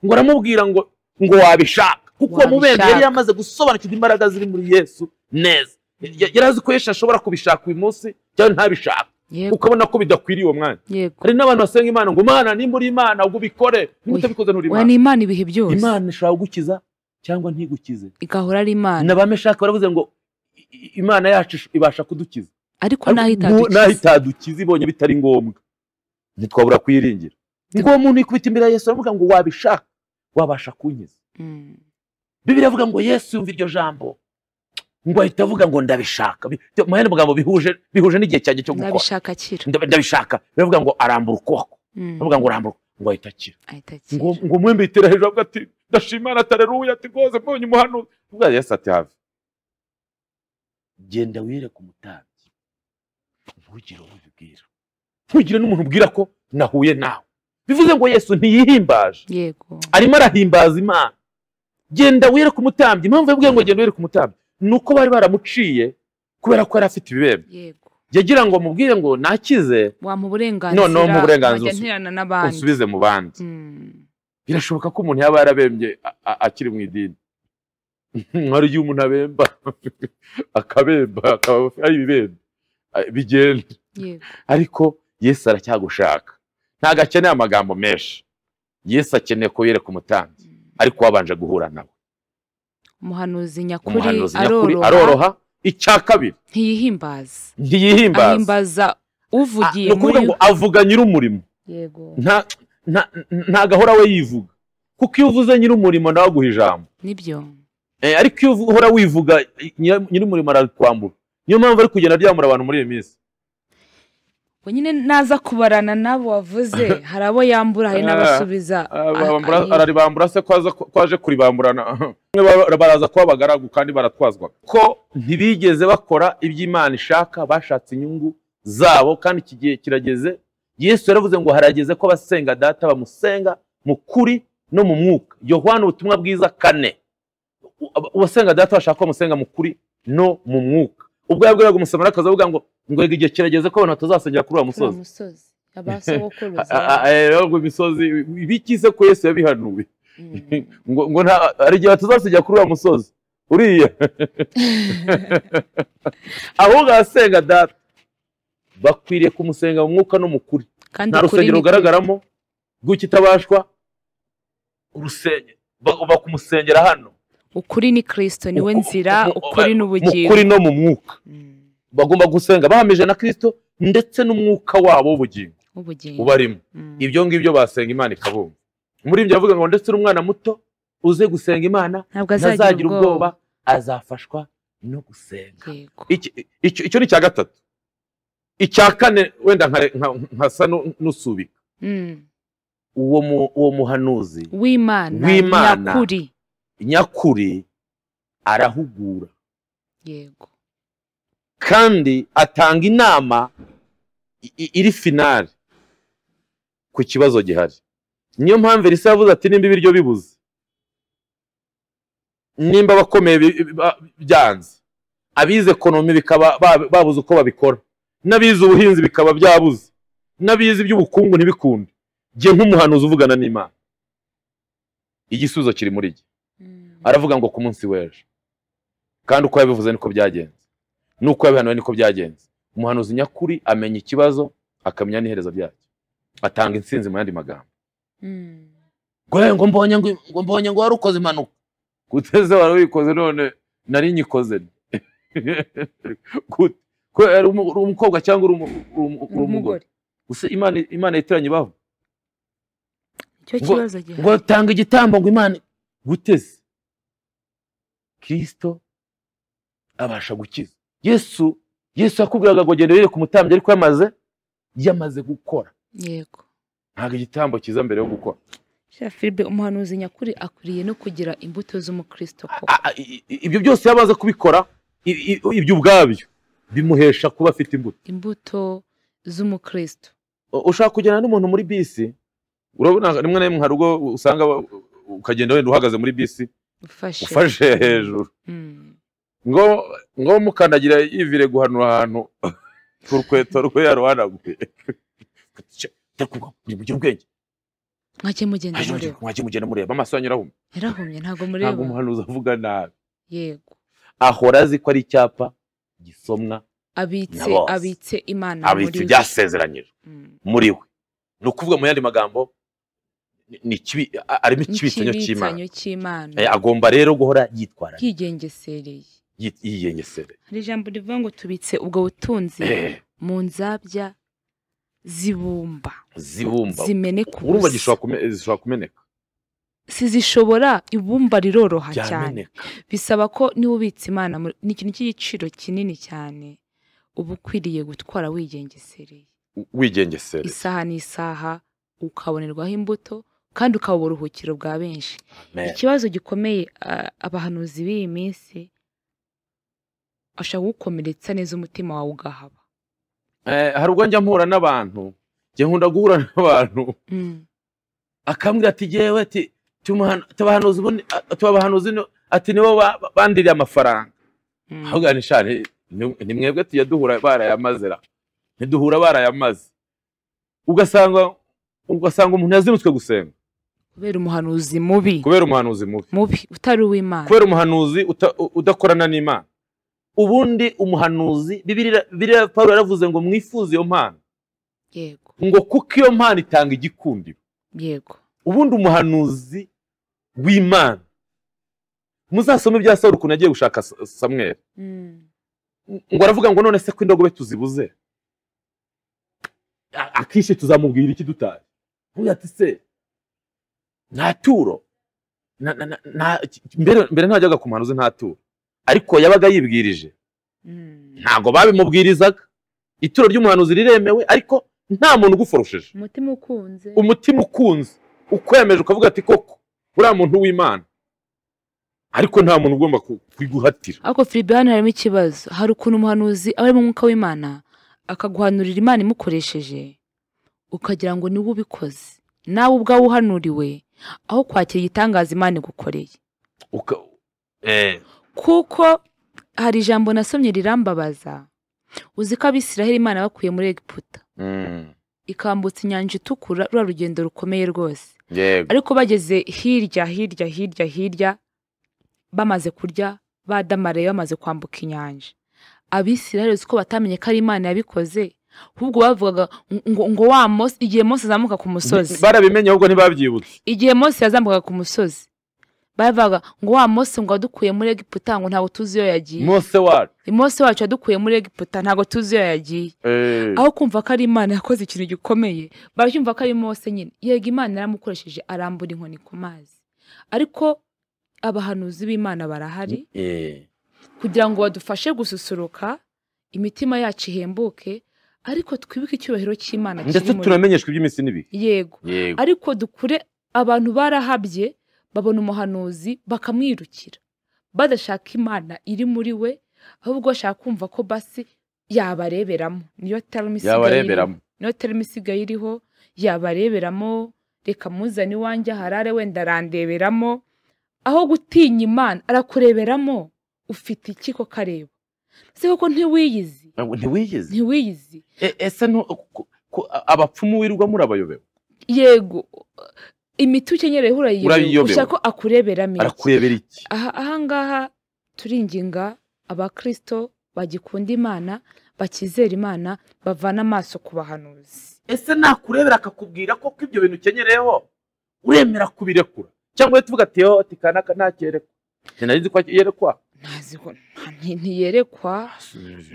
ngo aramubwira ngo wabishaka, kuko mubembe yari yamaze gusobanukirwa imbaraga ziri muri Yesu neza. Yarazi ko Yesu ashobora kubishaka uyu munsi cyangwa ntabishaka, ukabona ko bidakwiriye uwo mwanya. Hari n'abantu basenga Imana ngo Imana nimba uri Imana ubwo ubikore, niba utabikoze nturi Imana. Ni Imana ibihe byose. Imana ishobora kugukiza cyangwa ntigukize, igahora ari Imana. N'abameshaka baravuze ngo Imana yacu ibasha kudukiza, ariko naho itadukiza ibonye bitari ngombwa ntitwabura kwiringira. Ngo umuntu ikubita imbere ya Yesu aravuga ngo wabishaka wabasha kunkiza. Bibiliya ivuga ngo Yesu yumva iryo jambo ngo ahita avuga ngo ndabishaka. Mu yandi magambo bihuje n'igihe cyanjye cyo gukora. Ndabishaka. Bivuga ngo arambura ukuboko. Bivuga ngo arambura ngo ahita akira. Ngo mwembe itera hejuru avuga ati ndashimana haleluya ati goze mbonye umuhanuzi. Ubwo Yesu ati have genda wire ku mutambyi ntugire ubibwira, ntugire n'umuntu ubwira ko nahuye nawe. Bivuze ngo Yesu ntiyihimbaje, yego arimo arahimbaza Imana. Genda wire ku mutambyi. Impamvu yavuga ngo genda wire ku mutambyi nuko bari baramuciye kubera ko yari afite ibibembe. Yego yagira ngo mubwire ngo nakize wamu burenganzira no mu burenganzira nterana n'abandi usubize mu bandi. Birashoboka ko umuntu yaba yarabembye akiri mu idini. Hari igihe umuntu abemba akabemba ari ibibembe bigenda, ariko Yesu aracyagushaka. Ntago akeneye amagambo menshi. Yesu akeneye ko yereka umutambyi ariko wabanje guhura nawe. Umuhanuzi nyakuri aroroha. Icya kabiri ntiyihimbaza ahimbaza uvugiye muri ngo avuga nyir'umurimo. Yego nta gahora we yivuga, kuko iyo uvuze nyir'umurimo nawe aguha ijambo. Nibyo ariko iyo uhora wivuga nyir'umurimo arakwambura. Niyo mpamvu ari kugenda aryamura abantu muri iyi minsi. Nyine naza kubarana nabo wavuze hari abo yambura hari n'abasubiza. Araribambura se kwaje kuribamburana. Baraza kuba abagaragu kandi baratwazwa ko ntibigeze bakora iby'Imana ishaka, bashatse inyungu zabo. Kandi iki gihe kirageze. Yesu yaravuze ngo harageze ko abasenga data bamusenga mu kuri no mu mwuka. Yohana ubutumwa bwiza 4. Abasenga data bashaka ko bamusenga mu kuri no mu mwuka. Ubwo yabwiraga umusamariyakazi avuga ngo igihe kirageze ko abantu batazasengera kuri uwo musozi. Ngo imisozi ibikize ko Yesu yabihanuye. Ngo hari igihe batazasengera kuri uwo musozi uriya. Ahubwo abasenga data bakwiriye kumusenga mu mwuka no mu kuri. Nta rusengero rugaragaramo rw'ikitabashwa urusenge bakumusengera hano. Ukuri ni Kristo niwe nzira, ukuri n'ubugingo. Ukuri no mu mwuka. Bagomba gusenga bahamije na Kristo ndetse n'umwuka wabo w'ubugingo ubarimo. Ibyo ngibyo basenga Imana ikabumva. Muri ibyo avuga ngo ndetse n'umwana muto uze gusenga Imana ntazagira ubwoba, azafashwa no gusenga. Icyo ni cya gatatu. Icya kane wenda nkasa n'usubika. Uwo muhanuzi w'Imana nyakuri arahugura. Yego. Kandi atanga inama iri finale ku kibazo gihari. Niyo mpamvu Elisa yavuze ati nimba ibiryo bibuze, nimba bakomeye byanze, abize ekonomi bikaba babuze uko babikora, n'abize ubuhinzi bikaba byabuze, n'abize iby'ubukungu ntibikunde. Jye nk'umuhanuzi uvugana n'Imana, igisubizo kiri muri jye. Aravuga ngo ku munsi w'ejo, kandi uko yabivuze niko byagenze, nuko yabihanuye niko byagenze. Umuhanuzi nyakuri amenya ikibazo, akamenya n'iherezo ryacyo, atanga intsinzi mu yandi magambo. Ngo mbonye ngo wari ukoze impanuka. Guteze wari wikoze, none nari nyikoze. Ko ari umukobwa cyangwa umugore. Use Imana yitiranye baho. Cyo kibazo gihe. Ngo tanga igitambo ngo Imana guteze. Kristo abasha gukiza. Yesu yakubwiraga ngo genda ku mutambyi, ariko yamaze gukora. Yego. Ntago igitambo kiza mbere yo gukora. Philippe, umuhanuzi nyakuri akwiriye no kugira imbuto z'umukristo ko. Ibyo byose yabaza kubikora, ibyo ubwabyo bimuhesha kuba afite imbuto z'umukristo. Ushaka kugenda n'umuntu muri bisi, urabona rimwe na rimwe hari ubwo usanga ukagenda wenda uhagaze muri bisi ufashe hejuru, ngo mukandagira yivire guhanura ahantu urukweto rwe yaruhanaguye. Mugira ubwenge, mwake mugenda mureba, amaso yanyu yarahumye, ntago mureba. Ntago umuhanuzi avuga nabi. Yego. Ahora azi ko ari icyapa gisomwa, abitse Imana muri we, abitse byasezeranyije muri we. Ni ukuvuga mu yandi magambo, ni kibi, arimo ikibitsanyo cy'Imana. Agomba rero guhora yitwara yigengesereye. Hari ijambo rivuga ngo tubitse ubwo butunzi mu nzabya zibumba zimeneka. Urumva zishobora kumeneka. Sizishobora, ibumba riroroha cyane. Bisaba ko niba ubitse Imana, ni ikintu cy'igiciro kinini cyane, uba ukwiriye gutwara wigengesereye. Isaha n'isaha ukabonerwaho imbuto, kandi ukaba uburuhukiro bwa benshi. Ikibazo gikomeye abahanuzi b'iyi minsi, ashaka gukomeretsa neza umutima wawe ugahaba. Hari ubwo njya mpura n'abantu, njye nkunda guhura n'abantu, akambwira ati jewe ati tubahanuzi ati nibo bandiriye amafaranga. Ahubwo nishane ni mwebwe tujya duhura barayamazera, ntiduhura barayamaze. Ugasanga umuntu yazinutswe gusenga kubera umuhanuzi mubi, utari uw'Imana, kubera umuhanuzi udakorana n'Imana. Ubundi umuhanuzi, Bibiliya Pawulo yaravuze ngo mwifuze iyo mpano. Yego. Ngo kuko iyo mpano itanga igikundiro. Yego. Ubundi umuhanuzi w'Imana, muzasome ibya Sawuli ukuntu agiye gushaka Samweli. Ngo aravuga ngo none se ko indogobe tuzibuze, akishi tuzamubwira iki dutaye? Uyu ati se nta turo, mbere ntajyaga ku muhanuzi nta turo, ariko yabaga yibwirije. Ntago babimubwirizaga. Ituro ry'umuhanuzi riremewe, ariko nta muntu uguforosheje. Umutima ukunze ukwemeje, ukavuga ati koko uriya muntu w'Imana, ariko nta muntu ugomba kwiguhatira. Ariko Philippe, hano harimo ikibazo. Hari ukuntu umuhanuzi aba ari mu mwuka w'Imana, akaguhanurira Imana imukoresheje, ukagira ngo niwe ubikoze, nawe ubwawe uhanuriwe, aho kwakira igitangaza Imana igukoreye. Kuko hari ijambo nasomye rirambabaza. Uzi ko Abisiraheli Imana bakuye muri Egiputa, ikambutsa inyanja itukura, rwa rugendo rukomeye rwose. Ariko bageze hirya bamaze kurya, badamaraye bamaze kwambuka inyanja, Abisiraheli uzi ko batamenye ko ari Imana yabikoze, ahubwo bavugaga ngo wa Mose, igihe Mose azamuka ku musozi, barabimenye ahubwo ntibabyibutse. Igihe Mose yazamukaga ku musozi, bavuga ngo wa Mose ngo wadukuye muri Egiputa, ngo ntabwo tuzi iyo yagiye. Mose wacu yadukuye muri Egiputa, ntabwo tuzi iyo yagiye. Aho kumva ko ari Imana yakoze ikintu gikomeye, baracyumva ko ari Mose nyine. Yego, Imana yaramukoresheje arambura inkoni ku mazi, ariko abahanuzi b'Imana barahari kugira ngo badufashe gususuruka, imitima yacu ihembuke, ariko twibuke icyubahiro cy'Imana kirimo. Ndetse turamenyeshwa iby'iminsi n'ibihe. Yego. Ariko dukure, abantu barahabye, babona umuhanuzi bakamwirukira, badashaka Imana iri muri we, ahubwo bashaka kumva ko basi yabareberamo. Niyo terima isigaye iriho, yabareberamo, reka muzane iwanjye harare wenda arandeberamo. Aho gutinya Imana, arakureberamo ufite iki ko kareba. se koko ntiwiyizi ntiwiyizi ese abapfumu wirirwa murabayobewe yego imiti ukenyereye urayiyobewe ushaka ko akureberamo arakurebera iki ahangaha turinginga abakristo bagikunda Imana bakizera Imana bavana amaso ku bahanuzi ese nakurebera akakubwira ko ibyo bintu ukenyereyeho uremera kubirekura cyangwa tuvuga ati yo tikanaka ntakerekwa nari nzi ko yerekwa ntaziko ntiyerekwa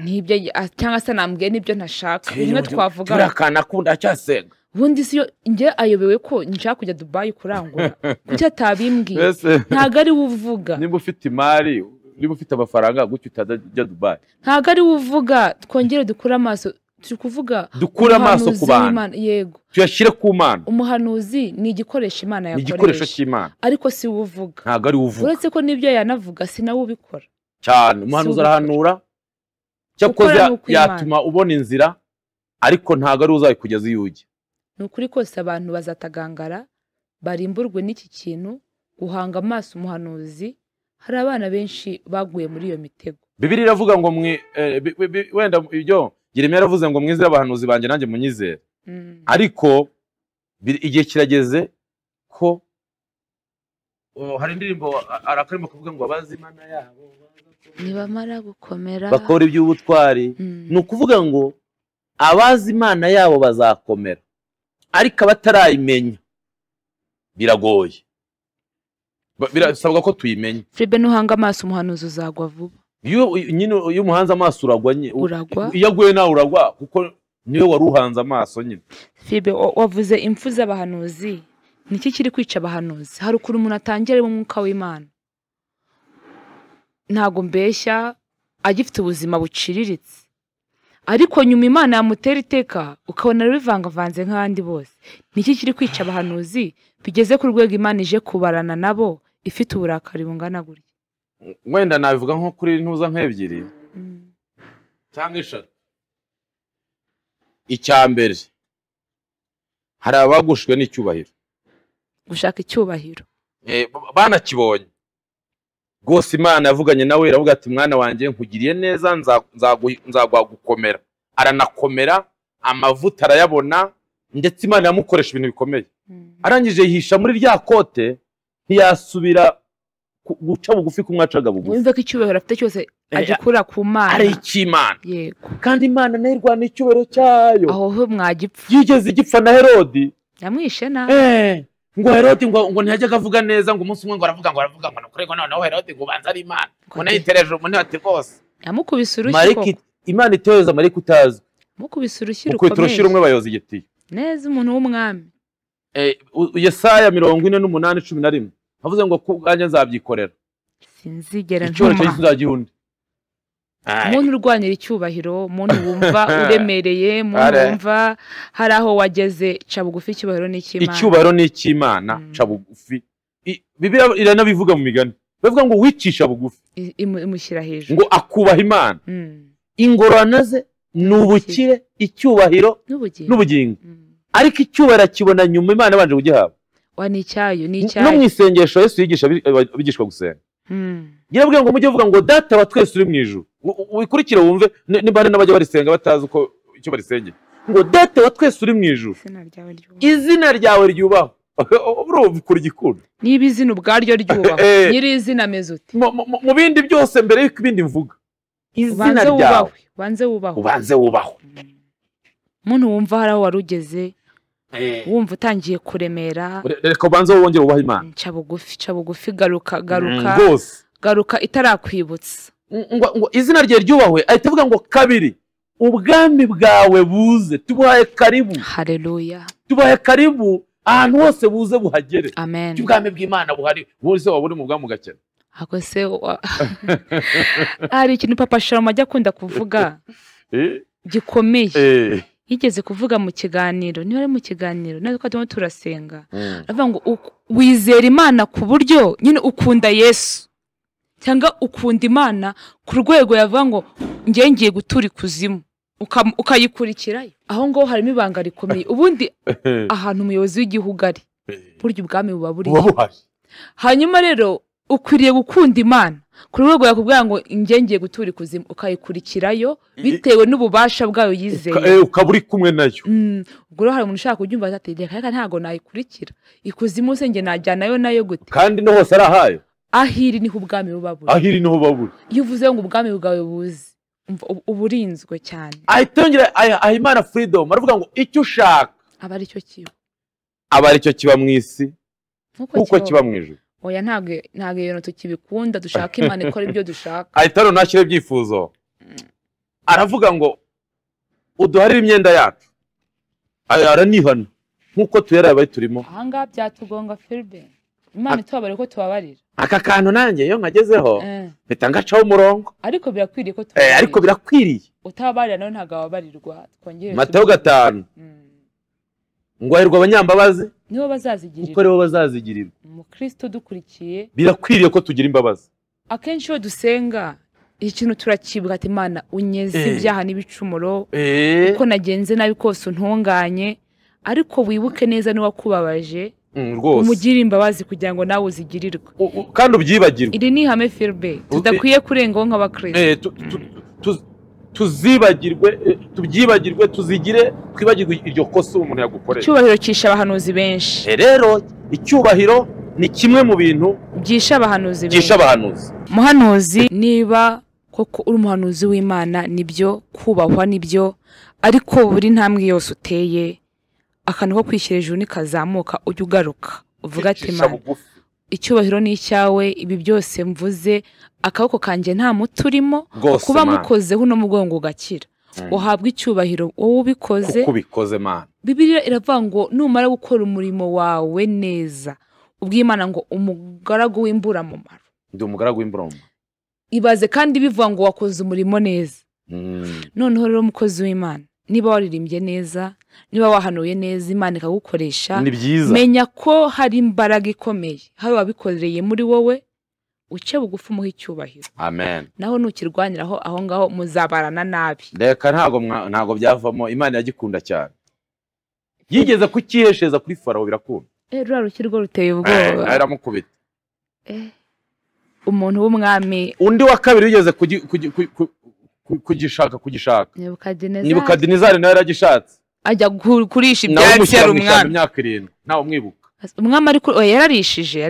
nibyo cyangwa se nambwiye nibyo ntashaka bimwe twavuga turakana kunda cyasenga ubundi si yo nge ayobewe ko nshaka kujya Dubai kurangura kuki atabimbwiye ntago ari uvuga niba ufite imari niba ufite amafaranga gutyo utajya Dubai ntago ari uvuga twongere dukura amaso turi kuvuga dukura amaso ku bantu yego tuyashyire ku Mana umuhanuzi ni igikoresho Imana yakoresha ni igikoresho cy'Imana ariko si uvuga ntago ari uvuga uretse ko nibyo yanavuga si nawe ubikora cyane umuhanuzi arahanura cyakoze yatuma ubona inzira ariko ntago ari uzayikugeza iyo ujya nukuri kose abantu bazatagangara barimburwe n'iki kintu guhanga amaso umuhanuzi hari abana benshi baguye muri iyo mitego Bibiliya iravuga ngo wenda ibyo Yeremiya yaravuze ngo mwizere abahanuzi banjye nanjye munyizere ariko igihe kirageze ko hari indirimbo arakarimo kuvuga ngo abazi Imana yabo nibamara gukomera bakora iby'ubutwari ni ukuvuga ngo abazi Imana yabo bazakomera ariko abatarayimenya biragoye birasabwa ko tuyimenya Fribe nuhanga amaso umuhanuzi uzagwa vuba iyo umuhanze amaso uragwa iyo aguye nawe uragwa kuko niwe waruhanze amaso nyine Fribe wavuze impfu z'abahanuzi niki kiri kwica abahanuzi hari ukuri umuntu atangira mu mwuka w'Imana ntago mbeshya agifite ubuzima buciriritse ariko nyuma Imana yamutera iteka ukabona bivangavanze nk'andi bose niki kiri kwica abahanuzi bigeze ku rwego Imana ije kubarana nabo ifite uburakari bungana gutya wenda nabivuga nko kuri ntuza nk'ebyiri cyangwa eshatu icyambere hari abagushwe n'icyubahiro gushaka icyubahiro banakibonye rwose Imana yavuganye nawe iravuga ati mwana wanjye nkugiriye neza nzagukomera aranakomera amavuta arayabona ndetse Imana yamukoresha ibintu bikomeye arangije yihisha muri rya kote ntiyasubira guca bugufi kumwacaga bugufi wumva ko icyubahiro afite cyose agikura ku Mana ari icy'Imana yego kandi Imana nayo irwana icyubahiro cyayo aho ho mwagipfa yigeze igipfa na Herodi yamwishe na ngo Herodi ngo ntiyajyaga avuga neza ngo umunsi umwe ngo aravuga ngo nukurego noneho Herodi ngo ubanza ari Imana ngo nayitereje umuntu ati rwose yamukubise urushyi Imana itoza mariko utazi mukubise urushyi rukomeye ukwitira umwe bayoza igiti neza umuntu w'umwami Yesaya 48:11 havuze ngo kubwanjye nzabyikorera sinzigera ntuma icyo nzagihundi umuntu urwanira icyubahiro umuntu wumva uremereye umuntu wumva hari aho wageze ca bugufi icyubahiro n'icy'Imana ca bugufi Bibiliya iranabivuga mu migani bavuga ngo wicisha bugufi imushyira hejuru ngo akubaha Imana ingororano ze n'ubukire icyubahiro n'ubugingo ariko icyubahiro kibona nyuma Imana yabanje kugihabwa ni icyayo no mu isengesho Yesu yigisha abigishwa gusenga yabwiye ngo mujye vuga ngo data wa twese uri mu ijuru wikurikire wumve niba hari n'abajya barisenga batazi uko icyo barisengera ngo data wa twese uri mu ijuru izina ryawe ryubahwe urumva ukuri gikunda niba izina ubwaryo ryubahwe nyiri izina ameze uti mu bindi byose mbere y'uko ibindi mvuga izina ryawe ubanze wubahwe umuntu wumva hari aho wari ugeze wumva utangiye kuremera reka ubanze wongere ubaha Imana ca bugufi garuka itarakwibutsa ngo izina rye ryubahwe ahita avuga ngo kabiri ubwami bwawe buze tubaye karibu haleluya tubaye karibu ahantu hose buze buhagere amen ubwami bw'Imana buhari bose waburi mu bwami gakena ako se hari ikintu Papa Shalom ajya akunda kuvuga gikomeye yigeze kuvuga mu kiganiro niba ari mu kiganiro nazo ko turasenga avuga ngo wizera Imana ku buryo nyine ukunda Yesu cyangwa ukunda Imana ku rwego yavuga ngo ngiye gutura ikuzimu ukayikurikirayo aho ngo harimo ibanga rikomeye ubundi ahantu umuyobozi w'igihugu ari buryo ubwami buba buri hanyuma rero ukwiriye gukunda Imana kuri rwego yakubwira ngo ngiye gutura ikuzimu ukayikurikirayo bitewe n'ububasha bwayo yizeye ukaba uri kumwe nayo. ubwo rero hari umuntu ushaka kubyumva ati reka ntabwo nayikurikira ikuzimu se njye najyanayo nayo gute kandi no hose arahayo. ahiri niho ubwami buba buri. Ahiri niho buba buri. iyo uvuze ngo ubwami bwawe buzi uburinzwe cyane. ahitongera Imana freedom aravuga ngo icyo ushaka aba ari cyo kiba. aba ari cyo kiba mu isi kuko kiba mu ijuru. oya ntabwo iyo tukibikunda dushaka Imana ikora ibyo dushaka. ahitano nashyire ibyifuzo aravuga ngo uduharire imyenda yacu aranihana nkuko tuyaraye bari turimo. ahangaha byatugonga Philbert Imana itubabare ko tubabarira. aka kantu nanjye iyo nkagezeho mpita ngacaho umurongo ariko birakwiriye ko tubabarira. ariko birakwiriye utababarira nawe ntabwo ababarirwa. twongere Matayo 5 ngo ahirwa abanyambabazi nibo bazazigirirwa kuko aribo bazazigirirwa. umukristo dukurikiye birakwiriye ko tugira imbabazi. akenshi iyo dusenga ikintu turakibuka ati Imana unyeze ibyaha n'ibicumuro uko nagenze nabi kose untunganye ariko wibuke neza n'uwakubabaje umugire imbabazi kugira ngo nawe uzigirirwe kandi ubyibagirwe. iri ni ihame Philbert tudakwiye kurengaho nk'abakristo. tubyibagirwe tuzigire twibagirwe iryo kosa umuntu yagukoreye. icyubahiro cyisha abahanuzi benshi. rero icyubahiro ni kimwe mu bintu byisha abahanuzi benshi. byisha abahanuzi. muhanuzi niba koko uri umuhanuzi w'Imana nibyo kubahwa nibyo ariko buri ntambwe yose uteye akantu ko kwishyira hejuru nikazamuka ujye ugaruka uvuga ati Imana icyubahiro ni icyawe ibi byose mvuze akaboko kanjye nta muti urimo kuba mukozeho uno mugongo ugakira uhabwa icyubahiro wowe ubikoze kuko ubikoze Mana. Bibiliya iravuga ngo numara gukora umurimo wawe neza ubw'Imana ngo umugaragu w'imburamumaro. ndi umugaragu w'imburamumaro. ibaze kandi bivuga ngo wakoze umurimo neza. noneho rero umukozi w'Imana niba waririmbye neza niba wahanuye neza Imana ikagukoresha menya ko hari imbaraga ikomeye hari wabikoreye muri wowe uce bugufi umuha icyubahiro. Amen. naho nukirwaniraho aho ngaho muzabarana nabi. reka ntago byavamo. Imana yagikunda cyane yigeze kukihesheza kuri Farawo birakunda. ruriya rukirwa ruteye ubwoba. aramukubita. umuntu w'umwami undi wa kabiri yigeze kugishaka Nebukadinezari nawe yaragishatse ajya kurisha ibyatsi yari umwami imyaka 7 nawe umwibuka. umwami ariko yararishije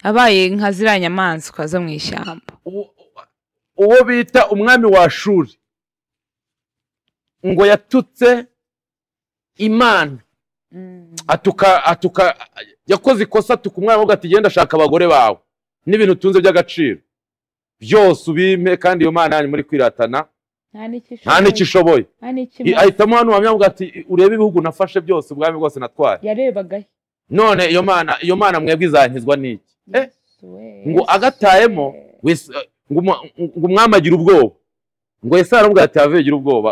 abaye nka ziriya nyamaswa zo mu ishyamba. uwo bita umwami wa Ashuri ngo yatutse Imana atuka yakoze ikosa atuka umwami ngo ati genda shaka abagore bawe n'ibintu utunze by'agaciro byose ubime kandi iyo Mana yanyu muri kwiratana nta n'ikishoboye. ahitamo hano wamyavuga ati urebe ibihugu nafashe byose ubwami bwose natwaye. yarebagahe none iyo Mana mwebwe izankizwa n'iki? ngo agatayemo ngo umwami agira ubwoba ngo Yesaya aramubwira ati agira ubwoba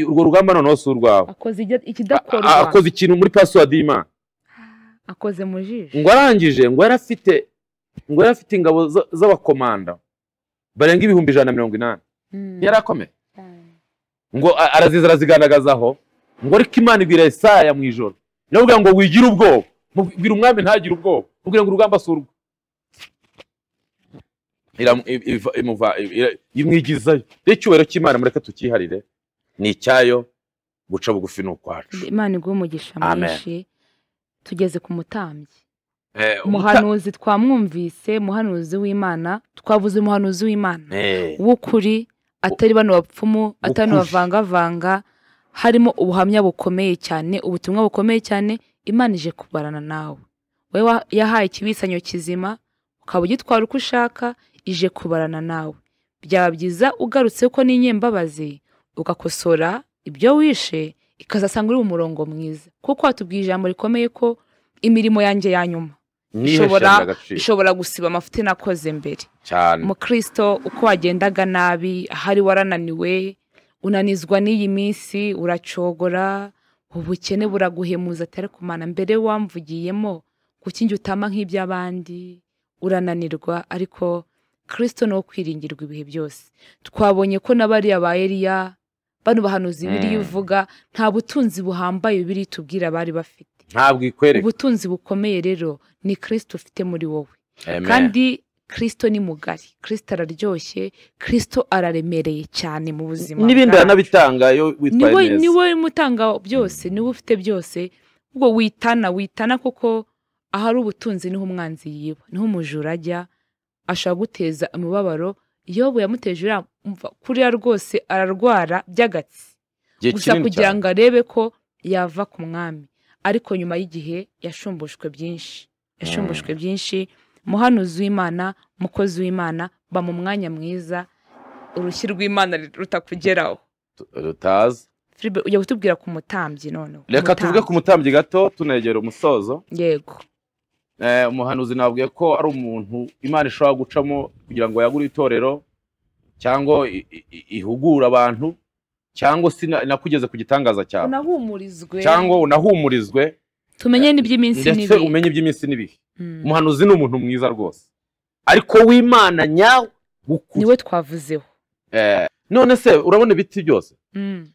urwo rugamba noneho si urwawe. akoze ikintu muri password y'Imana akoze mu jisho ngo arangije ngo yari afite ingabo z'abakomanda barenga 180. yarakomeye ngo araziganagazaho ngo ariko Imana ibwira Yesaya mu ijoro navuga ngo wigira ubwoba mubwira umwami ntagire ubwoba mubwira ngo urugamba surwa imwigizayo. icyubahiro cy'Imana mureka tukiharire ni icyayo guca bugufi n'ukwacu. Imana iguhe umugisha mwinshi. tugeze ku mutambyi umuhanuzi twamwumvise umuhanuzi w'Imana twavuze umuhanuzi w'Imana w'ukuri atari bano bapfumu atari bavangavanga harimo ubuhamya bukomeye cyane ubutumwa bukomeye cyane. Imana ije kubarana nawe wewe yahaye ikibisanyo kizima ukaba ugitwara uko ushaka ije kubarana nawe. byaba byiza ugarutse ko n'inyembabazi ugakosora ibyo wishe ikazasanga uri umurongo mwiza kuko watubwiye ijambo rikomeye ko imirimo yanjye ya nyuma ishobora gusiba amafuti nakoze mbere cyane. Mukristo uko wagendaga nabi ahari warananiwe unanizwa n'iyi minsi uracogora ubukene buraguhemuza atari kumana mbere wamvugiyemo kukingi utama nk'iby'abandi urananirwa ariko Kristo no kwiringirwa ibihe byose. twabonye ko nabari ba Eliya bano bahanuzi biri uvuga nta butunzi buhambaye biri tubwira bari bafite. ntabwo ikwereka ubutunzi bukomeye rero ni Kristo ufite muri wowe. kandi Kristo ni mugari, Kristo araryoshye, Kristo araremereye cyane mu buzima n'ibindi aranabitanga yo witwaye neza. Niwe mutanga byose, niwe ufite byose. Ubwo witana kuko ahari ubutunzi niho umwanzi yiba, niho umujura ajya ashaka guteza umubabaro. Yobu yamuteje kuriya rwose ararwara by'agatsi gusa kugira ngo arebe ko yava ku mwami, ariko nyuma y'igihe yashumbushwe byinshi. Muhanuzi w'Imana, mukozi w'Imana, ba mu mwanya mwiza, urushyi rw'Imana rutakugeraho rutaza. Fribe ujya gutubwira ku mutambyi noneho. Reka tuvuge ku mutambyi gato tunegera umusozo. Yego. Umuhanuzi nabwiye ko ari umuntu Imana ishobora gucamo kugira ngo yagure itorero cyangwa ihugura abantu cyangwa nakugeze ku gitangaza cyawe. Unahumurizwe. Cyangwa unahumurizwe. Tumenye n'iby'iminsi n'ibihe. Ndetse umenye iby'iminsi n'ibihe. Umuhanuzi ni umuntu mwiza rwose. Ariko w'Imana nyawe niwe twavuzeho. None se urabona ibiti byose?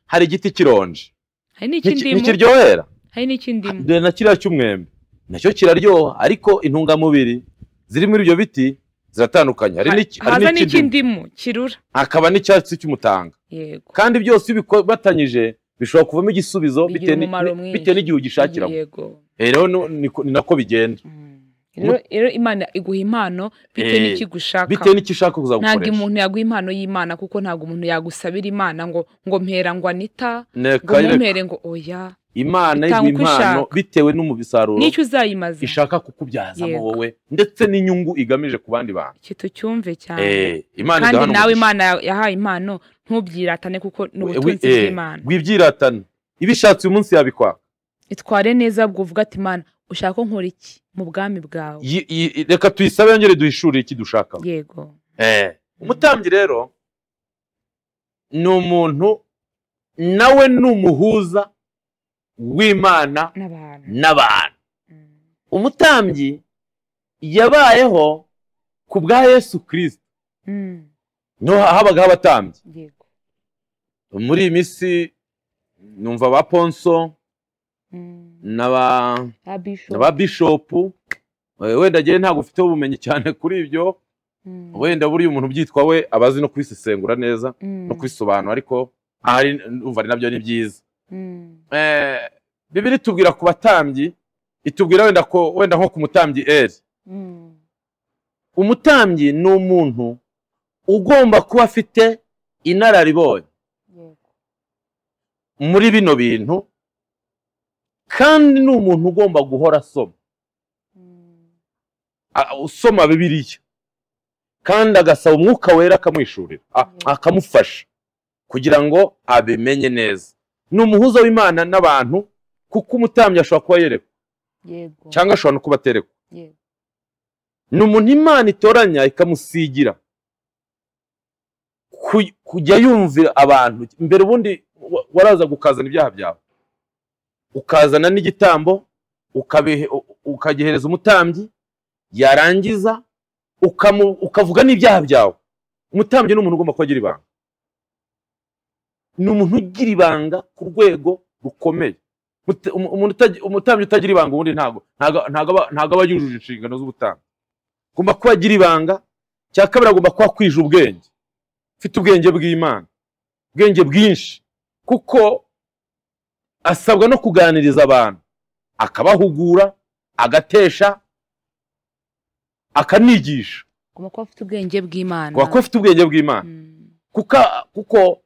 Hari igiti kironje. Hari n'ikindi nikiryohera. Hari n'ikindi. Dore na kiriya cy'umwembe. Nacyo kiraryoha, ariko intungamubiri ziri muri ibyo biti ziratandukanye. Hari n'ikindi kirura. Akaba n'icyatsi cy'umutanga. Yego. Kandi byose bibatanyije bishobora kuvamo igisubizo bitewe n'igihe ugishakiramo. Yego. Rero ni nako bigenda. Rero Imana iguha impano bitewe n'ikigushaka. Bitewe n'ikishaka kuzagukoresha. Ntabwo umuntu yaguha impano y'Imana kuko ntabwo umuntu yagusabira Imana ngo mpera ngo Anita ngo mumpere ngo oya. Imana iguha impano bitewe n'umubisaruro n'icyo uzayimaza ishaka kukubyazamo wowe ndetse n'inyungu igamije ku bandi bantu. Icyo cyumve cyane. Imana kandi nawe Imana yahaye impano ntubyiratane kuko n'ubutunzi bw'Imana. Wibyiratane. Ibishatse uyu munsi yabikwa. Itware neza bwo uvuga ati Imana ushaka ko nkora iki mu bwami bwawe. Reka tuyisabe yongere duhishurire iki dushaka. Yego. Umutambyi rero ni umuntu nawe n'umuhuza w'Imana n'abantu. Umutambyi yabayeho ku bwa Yesu Kristo. No habagaho abatambyi. Yego. Muri iyi minsi numva ba Ponso n'aba bishopu. Wenda gihe ntabwo ufite ubumenyi cyane kuri ibyo. Wenda buri umuntu byitwa we abazi no kwisesengura neza no kwisobanura, ariko ahari umva nabyo ni byiza. Bibiri tubwira ku batambyi, itubwira wenda nko ku mutambyi Eli. Umutambyi ni umuntu ugomba kuba afite inararibonye muri bino bintu, kandi ni umuntu ugomba guhora asoma. Usoma Bibiliya kandi agasaba Umwuka Wera akamwishurira akamufasha kugira ngo abimenye neza. Ni umuhuza w'Imana n'abantu kuko umutambyi ashobora kuba yerekwa cyangwa ashobora no kuba aterekwa. Ni umuntu Imana itoranya ikamusigira kujya yumvira abantu. Mbere ubundi waraza gukazana ibyaha byawe, ukazana n'igitambo ukagihereza umutambyi, yarangiza ukavuga n'ibyaha byawe. Umutambyi ni umuntu ugomba kugira ibanga. Ni umuntu ugira ibanga ku rwego rukomeye. Umutambyi utagira ibanga ubundi ntago aba yujuje inshingano z'ubutambyi. Agomba kuba agira ibanga. Cya kabiri agomba kuba kwije ubwenge, ufite ubwenge bw'Imana, ubwenge bwinshi, kuko asabwa no kuganiriza abantu, akabahugura, agatesha, akanigisha. Agomba kuba afite ubwenge bw'Imana. Agomba kuba afite ubwenge bw'Imana. Kuko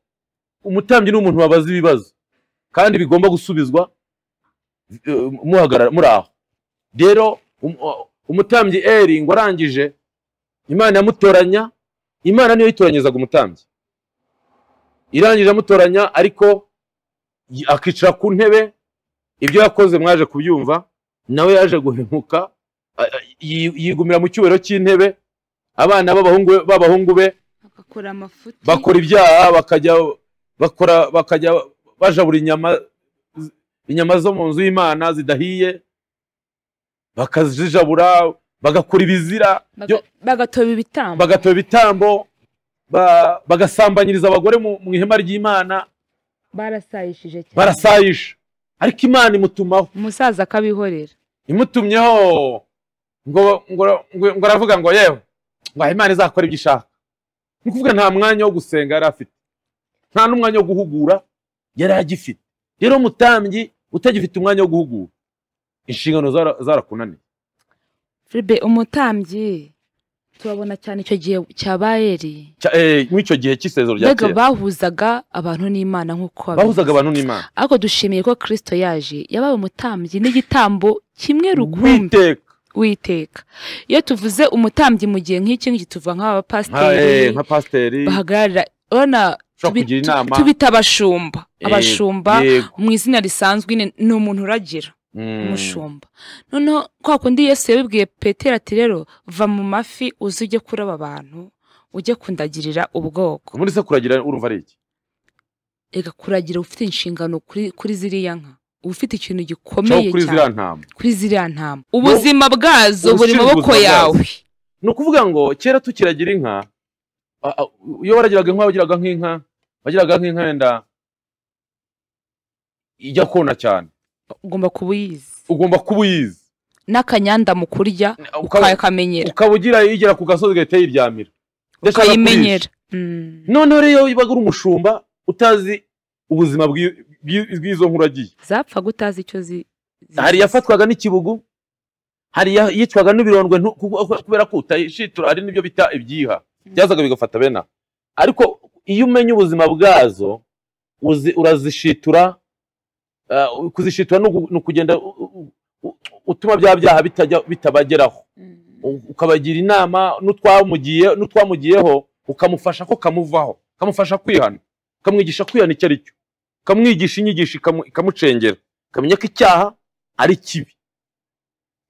umutambyi ni umuntu wabaza ibibazo kandi bigomba gusubizwa muhagarara muri aho. Rero umutambyi Eli ngo arangije Imana yamutoranya. Imana niyo yitoranyizaga umutambyi. Irangije amutoranya, ariko akicara ku ntebe. Ibyo yakoze mwaje kubyumva. Nawe yaje guhemuka, yigumira mu cyubahiro cy'intebe. Abana b'abahungu be bakora amafuti, bakora ibyaha, bakajya bajabura inyama zo mu nzu y'Imana zidahiye, bakazijabura, bagakora ibizira, bagatoba ibitambo, bagasambanyiriza abagore mu ihema ry'Imana. Barasayishije cyane. Barasayisha. Ariko Imana imutumaho. Umusaza akabihorera. Imutumyeho ngo aravuga ngo yewe ngo Imana izakora ibyo ishaka. Ni kuvuga nta mwanya wo gusenga yari afite, nta n'umwanya wo guhugura yari agifite. Rero umutambyi utagifite umwanya wo guhugura, inshingano zarakunaniye. Filipe, umutambyi turabona cyane icyo gihe cya Bayeri, mw'icyo gihe cy'isezero rya kera bahuzaga abantu n'Imana nk'uko bahuzaga abantu n'Imana. Ariko dushimiye ko Kristo yaje yabaye umutambyi n'igitambo kimwe rukumbi witeka. Iyo tuvuze umutambyi mu gihe nk'iki ngiki tuvuga nk'abapasiteri, nka pasiteri bahagarara, urabona tubita abashumba. Abashumba mu izina risanzwe ni umuntu uragira, umushumba. Noneho kwa kundi Yesu yabibwiye Petero ati rero va mu mafi uze ujye kuraba abantu, ujye kundagirira ubwoko. Muri se kuragira urumva ari iki? Ega kuragira ufite inshingano kuri ziriya nka, ufite ikintu gikomeye cyane kuri ziriya ntama. Ubuzima bwazo buri mu maboko yawe. Ni ukuvuga ngo kera tukiragira inka, iyo waragiraga inka wagiraga nk'inka wenda ijya kona cyane, ugomba kuba uyizi n'akanyanda mu kurya ukayakamenyera, ukaba igera ku gasozi ugahita yiryamira ukayimenyera. Noneho rero ibaga uri umushumba utazi ubuzima bw'izo nkuragiye, zapfa gutazi icyo hari yafatwaga n'ikibugu, hari yicwaga n'ibirondwe kubera ko utayishitura, hari n'ibyo bita ibyiha byazaga bigafata bena. Ariko iyo umenye ubuzima bwazo urazishitura. Kuzishitura no kugenda utuma bya byaha bitabageraho, ukabagira inama n'utwamugiyeho ukamufasha ko kamuvaho, ukamufasha kwihana, ukamwigisha kwihana icyo ari cyo, ukamwigisha inyigisho ikamucengera, ukamenya ko icyaha ari kibi.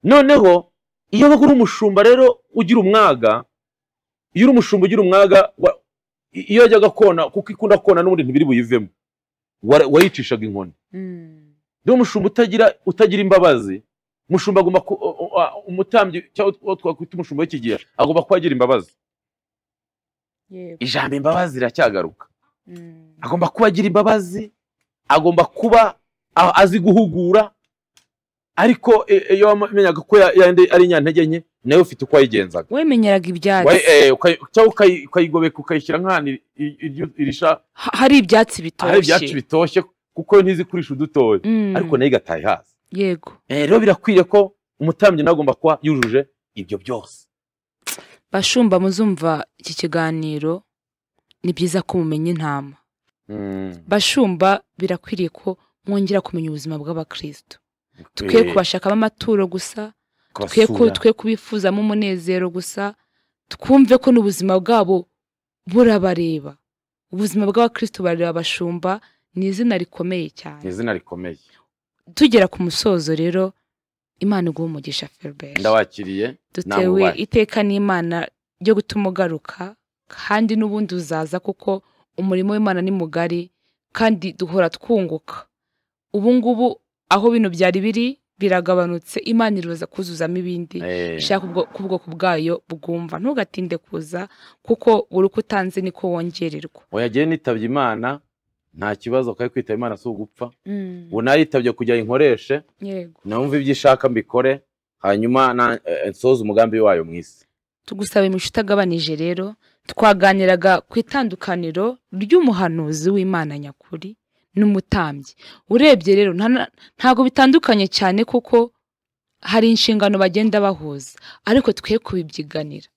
Noneho iyo baga uri umushumba rero ugira umwaga, iyo uri umushumba ugira umwaga, iyo yajyaga kona, kuko ikunda kona n'ubundi ntibiri buyivemo, wayicishaga inkoni. Rero umushumba utagira imbabazi, umushumba agomba umutambyi cyangwa twakwita umushumba w'iki gihe agomba kuba agira imbabazi. Ijambo imbabazi riracyagaruka. Agomba kuba agira imbabazi, agomba kuba azi guhugura. Ariko iyo wamenyaga ko ari nyantege nke, nawe ufite uko wayigenzaga. Wemenyeraga ibyatsi cyangwa ukayigobeka ukayishyira nk'ahantu irisha hari ibyatsi bitoshye, kuko ntizikurisha udutoya, ariko nayo igataha hasi. Yego. Rero birakwiriye ko umutambyi agomba kuba yujuje ibyo byose. Bashumba muzumva iki kiganiro, ni byiza ko mumenya intama. Bashumba birakwiriye ko mwongera kumenya ubuzima bw'abakristo. Tukwiye kubashakamo amaturo gusa, tukwiye kubifuzamo umunezero gusa, twumve ko n'ubuzima bwabo burabareba. Ubuzima bw'abakristo bareba abashumba, ni izina rikomeye cyane. Ni izina rikomeye. Tugera ku musozo rero, Imana iguhe umugisha Philbert. Ndawakiriye. Dutewe iteka n'Imana ryo gutuma ugaruka, kandi n'ubundi uzaza kuko umurimo w'Imana ni mugari, kandi duhora twunguka. Ubu ngubu aho bino byari biri biragabanutse, Imana iroza kuzuzamo ibindi ishaka kubwoko bwayo bugumva. Ntugatinde kuza, kuko buri uko utanze niko wongererwa. Oyagiye nitabye Imana, nta kibazo kaye kwitaba Imana si ugupfa. Ubu nayitabye kujya inkoreshe, numva ibyo ishaka mbikore, hanyuma nsoza umugambi wayo mu isi. Tugusaba imisho itagabanije rero, twaganiraga ku itandukaniro ry'umuhanuzi w'Imana nyakuri n'umutambyi. Urebye rero ntago bitandukanye cyane, kuko hari inshingano bagenda bahuza, ariko twiye kubibyiganira.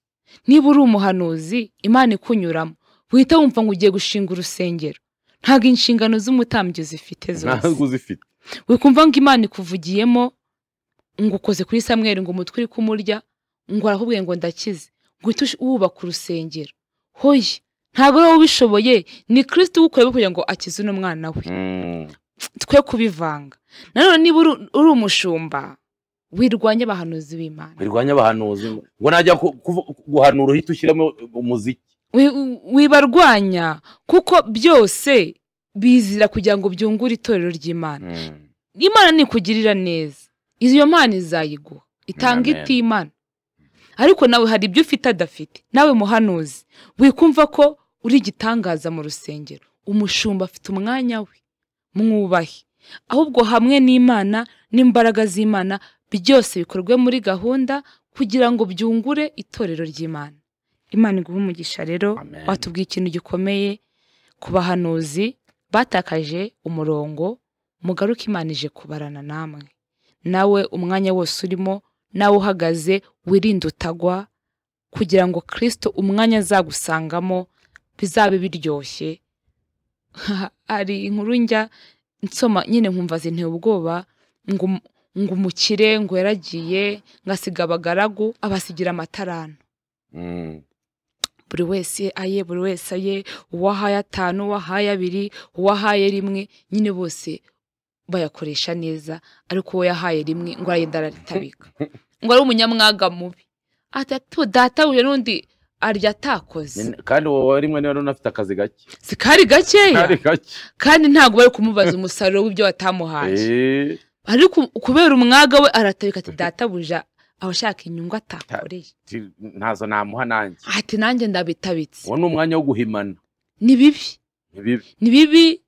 Niba uri umuhanuzi Imana ikunyuramo, wihita wumva ngo ugiye gushinga urusengero, ntago inshingano z'umutambyi zifite zose. Ntago uzifite. Wikumva ngo Imana ikuvugiyemo ngo ukoze kuri Samweli ngo umutwe uri kumurya, ngo arakubwiye ngo ndakize, ngo uhite wubaka urusengero. Hoye, ntago wowe ubishoboye, ni Kristo ugukoreye kugira ngo akize uno mwana we. Twe kubivanga. Nanone niba uri umushumba, wirwanya abahanuzi b'Imana. Wirwanya abahanuzi ngo najya guhanura uhita ushyiramo umuziki. Wibarwanya, kuko byose bizira kugira ngo byungure itorero ry'Imana. Imana nikugirira neza, iyo Mana izayiguha, itanga itimana. Ariko nawe hari ibyo ufite adafite. Nawe muhanuzi, wikumva ko uri gitangaza mu rusengero, umushumba afite umwanya we, mwubahe. Ahubwo hamwe n'Imana n'imbaraga z'Imana byose bikorwe muri gahunda kugira ngo byungure itorero ry'Imana. Imana iguha umugisha rero. Amen. Watubwiye ikintu gikomeye ku bahanuzi batakaje umurongo, mugaruke Imana ije kubarana namwe. Nawe umwanya wose urimo, nawe uhagaze wirinde utagwa, kugira ngo Kristo umwanya azagusangamo bizabe biryoshye. Ari inkuru njya nsoma nyine nkumva zinteye ubwoba, ngo umukire ngo yaragiye ngasiga abagaragu abasigira amatarano. Buri wese aye, uwahaye 5, uwahaye 2, uwahaye 1, nyine bose bayakoresha neza, ariko uwo yahaye 1 ngo aragenda araritabika, ngo ari umunyamwaga mubi. Atatu data uye n'undi arya atakoze, kandi wowe rimwe niba unafite akazi gake, sikari gakeya, kandi ntago bari kumubaza umusaruro w'ibyo watamuhaye. Ariko kubera umwaga we aratabika ati data buja abashaka inyungu atakoreye, ntazo namuha nanjye. Ati nanjye ndabitabitse. Uwo ni umwanya wo guhimana. Ni bibi.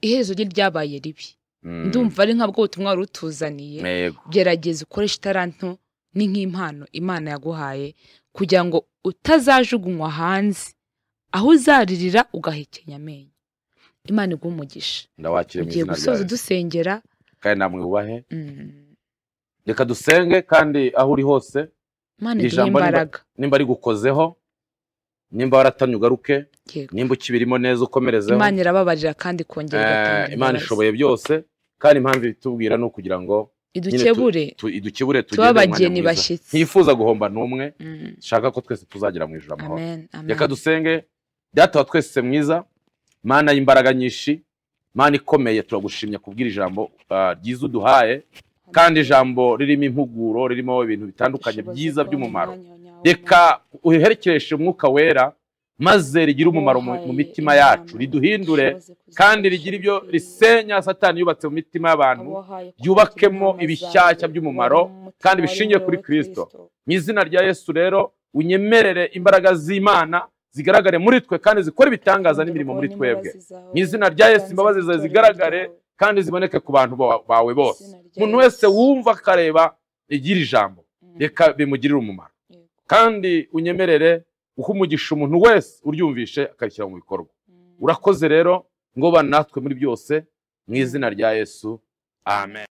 Iherezo rye ryabaye ribi. Ndumva ari nkabwo ubutumwa rutuzaniye. Gerageza ukoresha itaranto ni nk'impano Imana yaguhaye, kugira ngo utazajugunywa hanze, aho uzaririra ugahekenya amenyo. Imana iguha umugisha. Ndawakire mu izina ryawe. Gusoza dusengera kandi namwe ubahe. Reka dusenge, kandi aho uri hose Imana iduhe imbaraga. Nimba ari gukozeho, nimba waratanye ugaruke, nimba ukibirimo neza ukomerezeho. Imana irababarira kandi kongera igatanga. Imana ishoboye byose, kandi impamvu itubwira no kugira ngo idukebure tubabageni bashyitsi. Ntiyifuza guhomba n'umwe, shaka ko twese tuzagira mu ijuru amahoro. Reka dusenge. Data wa twese mwiza, Mana y'imbaraga nyinshi, Mana ikomeye, turagushimye kubwira ijambo ryiza uduhaye, kandi ijambo ririmo impuguro, ririmo ibintu bitandukanye byiza by'umumaro. Reka uherekereshe umwuka wera, maze rigira umumaro mu mitima yacu, riduhindure, kandi rigira ibyo risenya Satani yubatse mu mitima y'abantu, yubakemo ibishyashya by'umumaro, kandi bishingiye kuri Kristo. Mu izina rya Yesu rero unyemerere imbaraga z'Imana zigaragare muri twe, kandi zikora ibitangaza n'imirimo muri twebwe. Mu izina rya Yesu imbabazi zawe zigaragare, kandi ziboneke ku bantu bawe bose. Umuntu wese wumva akareba igira ijambo, reka bimugirire umumaro, kandi unyemerere uha umugisha umuntu wese uryumvishe akarishyira mu bikorwa. Urakoze rero, ngo bana natwe muri byose, mu izina rya Yesu. Amen.